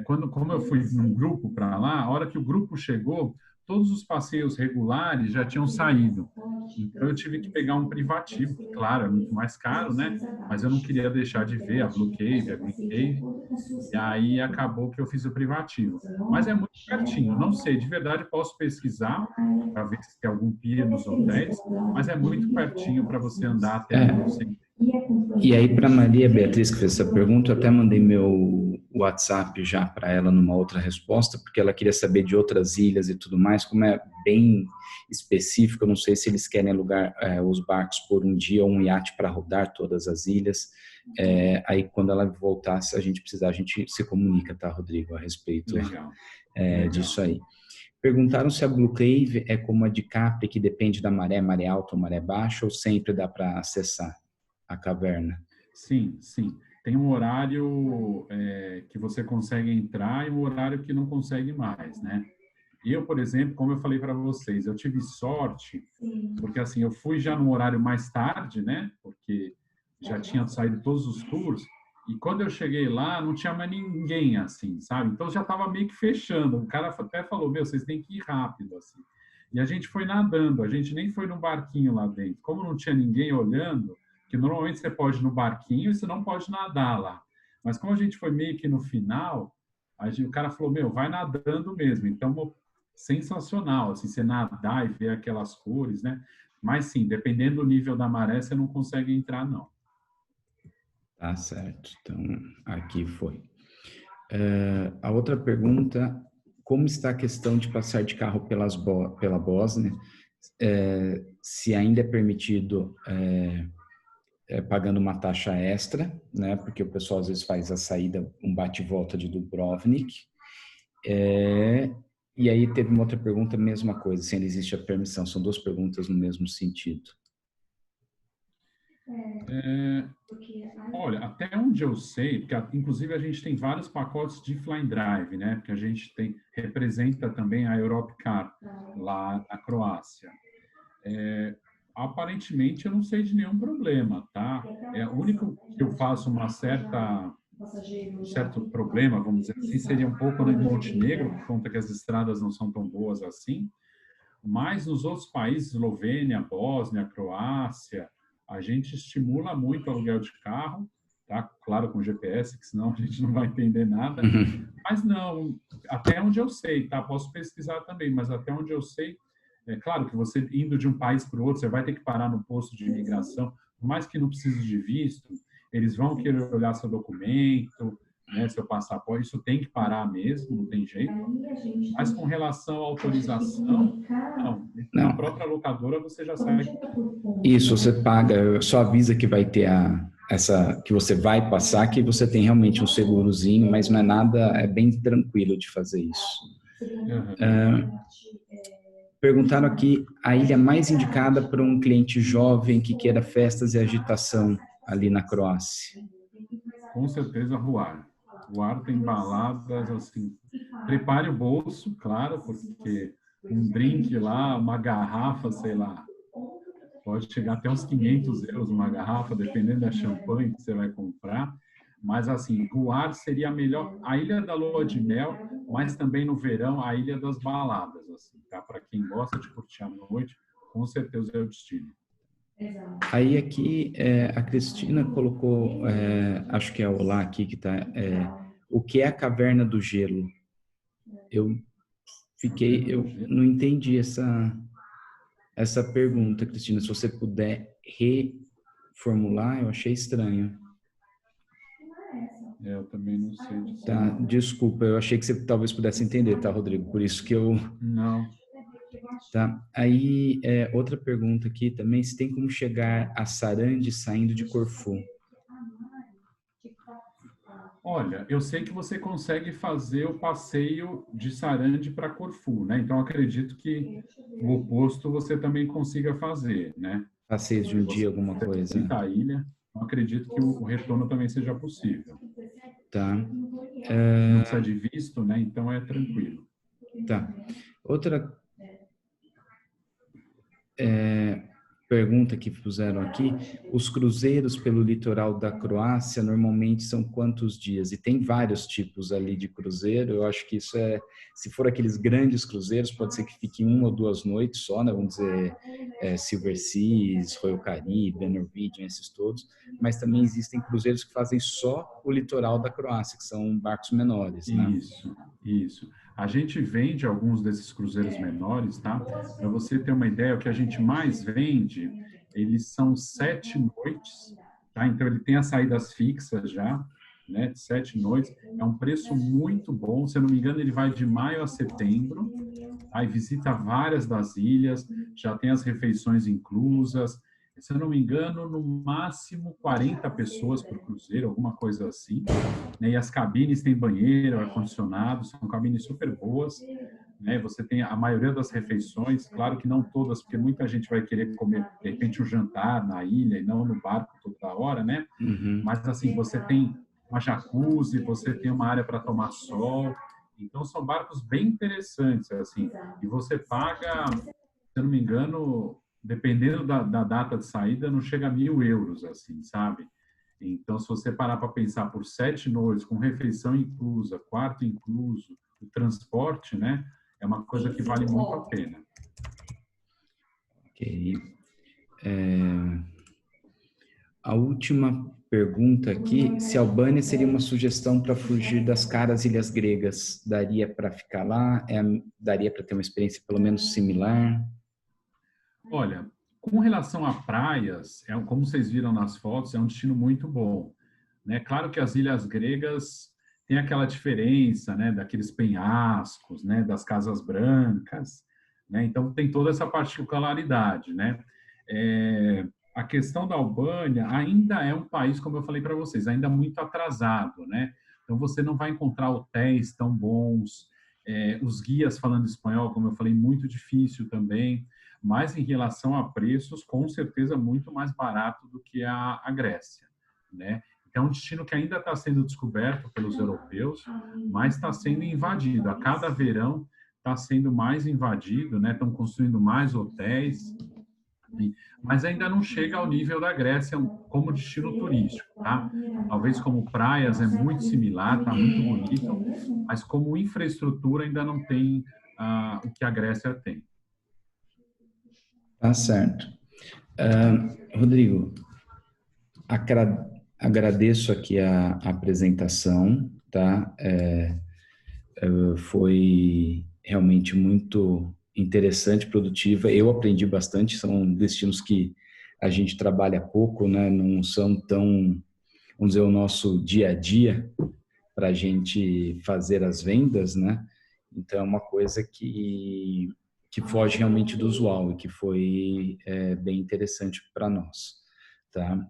Como eu fui num grupo para lá, a hora que o grupo chegou, todos os passeios regulares já tinham saído. Então, eu tive que pegar um privativo, que, claro, é muito mais caro, né? Mas eu não queria deixar de ver a Blue Cave, a Green Cave, e aí acabou que eu fiz o privativo. Mas é muito pertinho, não sei, de verdade posso pesquisar para ver se tem algum pier nos hotéis, mas é muito pertinho para você andar até o centro. E aí, para Maria Beatriz, que fez essa pergunta, eu até mandei meu WhatsApp já para ela numa outra resposta, porque ela queria saber de outras ilhas e tudo mais, como é bem específico, eu não sei se eles querem alugar os barcos por um dia ou um iate para rodar todas as ilhas. Aí, quando ela voltar, se a gente precisar, a gente se comunica, tá, Rodrigo, a respeito disso aí. Perguntaram se a Blue Cave é como a de Capri, que depende da maré alta ou maré baixa, ou sempre dá para acessar a caverna? Sim, sim. Tem um horário que você consegue entrar e um horário que não consegue mais, né? Eu, por exemplo, como eu falei para vocês, eu tive sorte, porque assim, eu fui já no horário mais tarde, né? Porque já tinha saído todos os tours, e quando eu cheguei lá, não tinha mais ninguém, assim, sabe? Então, já estava meio que fechando. O cara até falou, vocês têm que ir rápido, assim. E a gente foi nadando, a gente nem foi no barquinho lá dentro. Como não tinha ninguém olhando, que normalmente você pode ir no barquinho e você não pode nadar lá. Mas como a gente foi meio que no final, o cara falou, vai nadando mesmo. Então, sensacional, assim, você nadar e ver aquelas cores, né? Mas sim, dependendo do nível da maré, você não consegue entrar, não. Tá certo. Então, aqui foi. A outra pergunta, como está a questão de passar de carro pela Bósnia? Se ainda é permitido pagando uma taxa extra, né? Porque o pessoal às vezes faz a saída, um bate e volta de Dubrovnik. E aí teve uma outra pergunta, mesma coisa, se ainda existe a permissão. São duas perguntas no mesmo sentido. Olha, até onde eu sei, porque inclusive a gente tem vários pacotes de Flying Drive, né? Porque a gente representa também a Europcar lá na Croácia. Aparentemente eu não sei de nenhum problema, tá? O único que eu faço um certo problema, vamos dizer assim, seria um pouco no Montenegro, por conta que as estradas não são tão boas assim. Mas nos outros países, Eslovênia, Bósnia, Croácia, a gente estimula muito o aluguel de carro, tá? Claro, com GPS, que senão a gente não vai entender nada. Mas não, até onde eu sei, tá? Posso pesquisar também, mas até onde eu sei, é claro que você indo de um país para o outro, você vai ter que parar no posto de imigração, por mais que não precise de visto, eles vão querer olhar seu documento, né, seu passaporte, isso tem que parar mesmo, não tem jeito. Mas com relação à autorização, não. Na própria locadora você já sabe. Isso, você paga, só avisa que vai ter que você vai passar, que você tem realmente um segurozinho, mas não é nada, é bem tranquilo de fazer isso. Perguntaram aqui a ilha mais indicada para um cliente jovem que queira festas e agitação ali na Croácia. Com certeza, Hvar. Hvar tem baladas, assim, prepare o bolso, claro, porque um drink lá, uma garrafa, sei lá, pode chegar até uns 500 euros uma garrafa, dependendo da champanhe que você vai comprar. Mas, assim, Hvar seria a melhor, a ilha da lua de mel, mas também no verão, a ilha das baladas, assim, tá? Para quem gosta de curtir a noite, com certeza é o destino. Aí aqui a Cristina colocou, acho que é o lá aqui que está, o que é a Caverna do Gelo? Eu não entendi essa pergunta, Cristina. Se você puder reformular, eu achei estranho. Eu também não sei dizer. Tá, desculpa, eu achei que você talvez pudesse entender, tá, Rodrigo? Por isso que eu... Não. Tá, aí outra pergunta aqui também, se tem como chegar a Sarandi saindo de Corfu? Olha, eu sei que você consegue fazer o passeio de Sarandi para Corfu, né? Então, acredito que o oposto você também consiga fazer, né? Passeio de um dia, alguma coisa. A ilha, então acredito que o retorno também seja possível. Tá. Não precisa de visto, né? Então, é tranquilo. Tá. Outra pergunta que puseram aqui, os cruzeiros pelo litoral da Croácia normalmente são quantos dias? E tem vários tipos ali de cruzeiro, eu acho que isso se for aqueles grandes cruzeiros, pode ser que fique 1 ou 2 noites só, né? Vamos dizer, Silver Seas, Royal Caribbean, Norwegian, esses todos, mas também existem cruzeiros que fazem só o litoral da Croácia, que são barcos menores, né? Isso. A gente vende alguns desses cruzeiros menores, tá? Para você ter uma ideia, o que a gente mais vende, eles são 7 noites, tá? Então, ele tem as saídas fixas já, né? 7 noites. É um preço muito bom. Se eu não me engano, ele vai de maio a setembro. Aí visita várias das ilhas, já tem as refeições inclusas. Se eu não me engano, no máximo 40 pessoas por cruzeiro, alguma coisa assim. E as cabines têm banheiro, ar-condicionado, são cabines super boas. Né? Você tem a maioria das refeições, claro que não todas, porque muita gente vai querer comer, de repente, um jantar na ilha e não no barco toda hora, né? Uhum. Mas, assim, você tem uma jacuzzi, você tem uma área para tomar sol. Então, são barcos bem interessantes, assim. E você paga, se eu não me engano, dependendo da data de saída, não chega a 1.000 euros, assim, sabe? Então, se você parar para pensar por 7 noites, com refeição inclusa, quarto incluso, o transporte, né? É uma coisa que vale muito a pena. Ok. A última pergunta aqui, se a Albânia seria uma sugestão para fugir das caras ilhas gregas, daria para ficar lá? Daria para ter uma experiência pelo menos similar? Olha, com relação a praias, como vocês viram nas fotos, é um destino muito bom. Né? Claro que as ilhas gregas têm aquela diferença, né, daqueles penhascos, né, das casas brancas, né? Então tem toda essa particularidade, né? A questão da Albânia ainda é um país, como eu falei para vocês, ainda muito atrasado, né? Então você não vai encontrar hotéis tão bons, os guias falando espanhol, como eu falei, muito difícil também. mas em relação a preços, com certeza muito mais barato do que a Grécia, né? É um destino que ainda está sendo descoberto pelos europeus, mas está sendo invadido. A cada verão está sendo mais invadido, né? Estão construindo mais hotéis, mas ainda não chega ao nível da Grécia como destino turístico, tá? Talvez como praias é muito similar, está muito bonito, mas como infraestrutura ainda não tem o que a Grécia tem. Tá certo. Rodrigo, agradeço aqui a apresentação, tá? Foi realmente muito interessante, produtiva. Eu aprendi bastante, são destinos que a gente trabalha pouco, né? Não são tão, vamos dizer, o nosso dia a dia para a gente fazer as vendas, né? Então, é uma coisa que foge realmente do usual e que foi bem interessante para nós. Tá?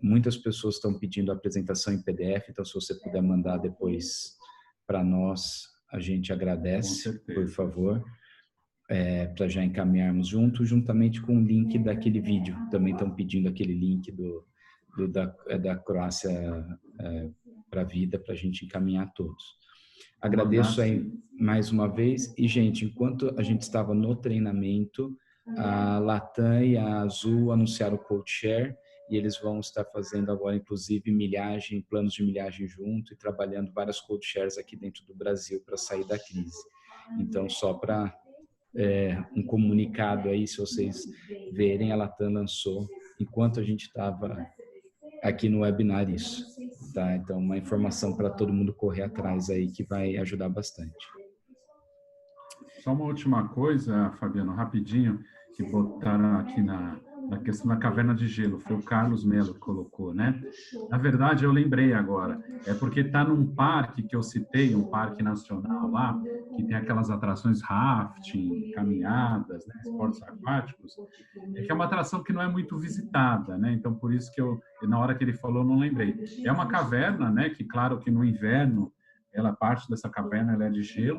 Muitas pessoas estão pedindo a apresentação em PDF, então se você puder mandar depois para nós, a gente agradece, por favor, para já encaminharmos juntamente com o link daquele vídeo. Também estão pedindo aquele link da Croácia para a vida, para a gente encaminhar todos. Agradeço aí mais uma vez. E, gente, enquanto a gente estava no treinamento, a Latam e a Azul anunciaram o Code Share e eles vão estar fazendo agora, inclusive, planos de milhagem junto e trabalhando várias Code Shares aqui dentro do Brasil para sair da crise. Então, só para um comunicado aí, se vocês verem, a Latam lançou, enquanto a gente estava aqui no webinar, isso. Tá? Então, uma informação para todo mundo correr atrás aí, que vai ajudar bastante. Só uma última coisa, Fabiano, rapidinho, que botaram aqui na questão da caverna de gelo, foi o Carlos Melo que colocou, né? Na verdade, eu lembrei agora, é porque está num parque que eu citei, um parque nacional lá, que tem aquelas atrações rafting, caminhadas, né, esportes aquáticos, que é uma atração que não é muito visitada, né? Então, por isso que na hora que ele falou, eu não lembrei. É uma caverna, né, que claro que no inverno, parte dessa caverna ela é de gelo,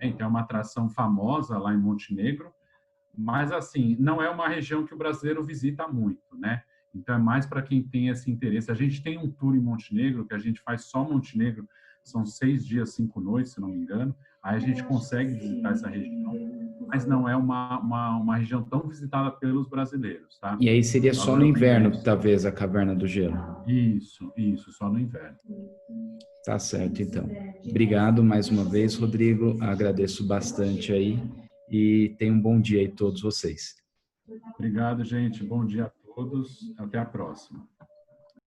então é uma atração famosa lá em Montenegro, mas, assim, não é uma região que o brasileiro visita muito, né? Então, é mais para quem tem esse interesse. A gente tem um tour em Montenegro, que a gente faz só Montenegro, são 6 dias, 5 noites, se não me engano. Aí a gente consegue visitar essa região, mas não é uma região tão visitada pelos brasileiros, tá? E aí seria só no inverno, talvez, a Caverna do Gelo. Isso, só no inverno. Tá certo, então. Obrigado mais uma vez, Rodrigo. Agradeço bastante aí. E tenham um bom dia aí todos vocês. Obrigado, gente. Bom dia a todos. Até a próxima.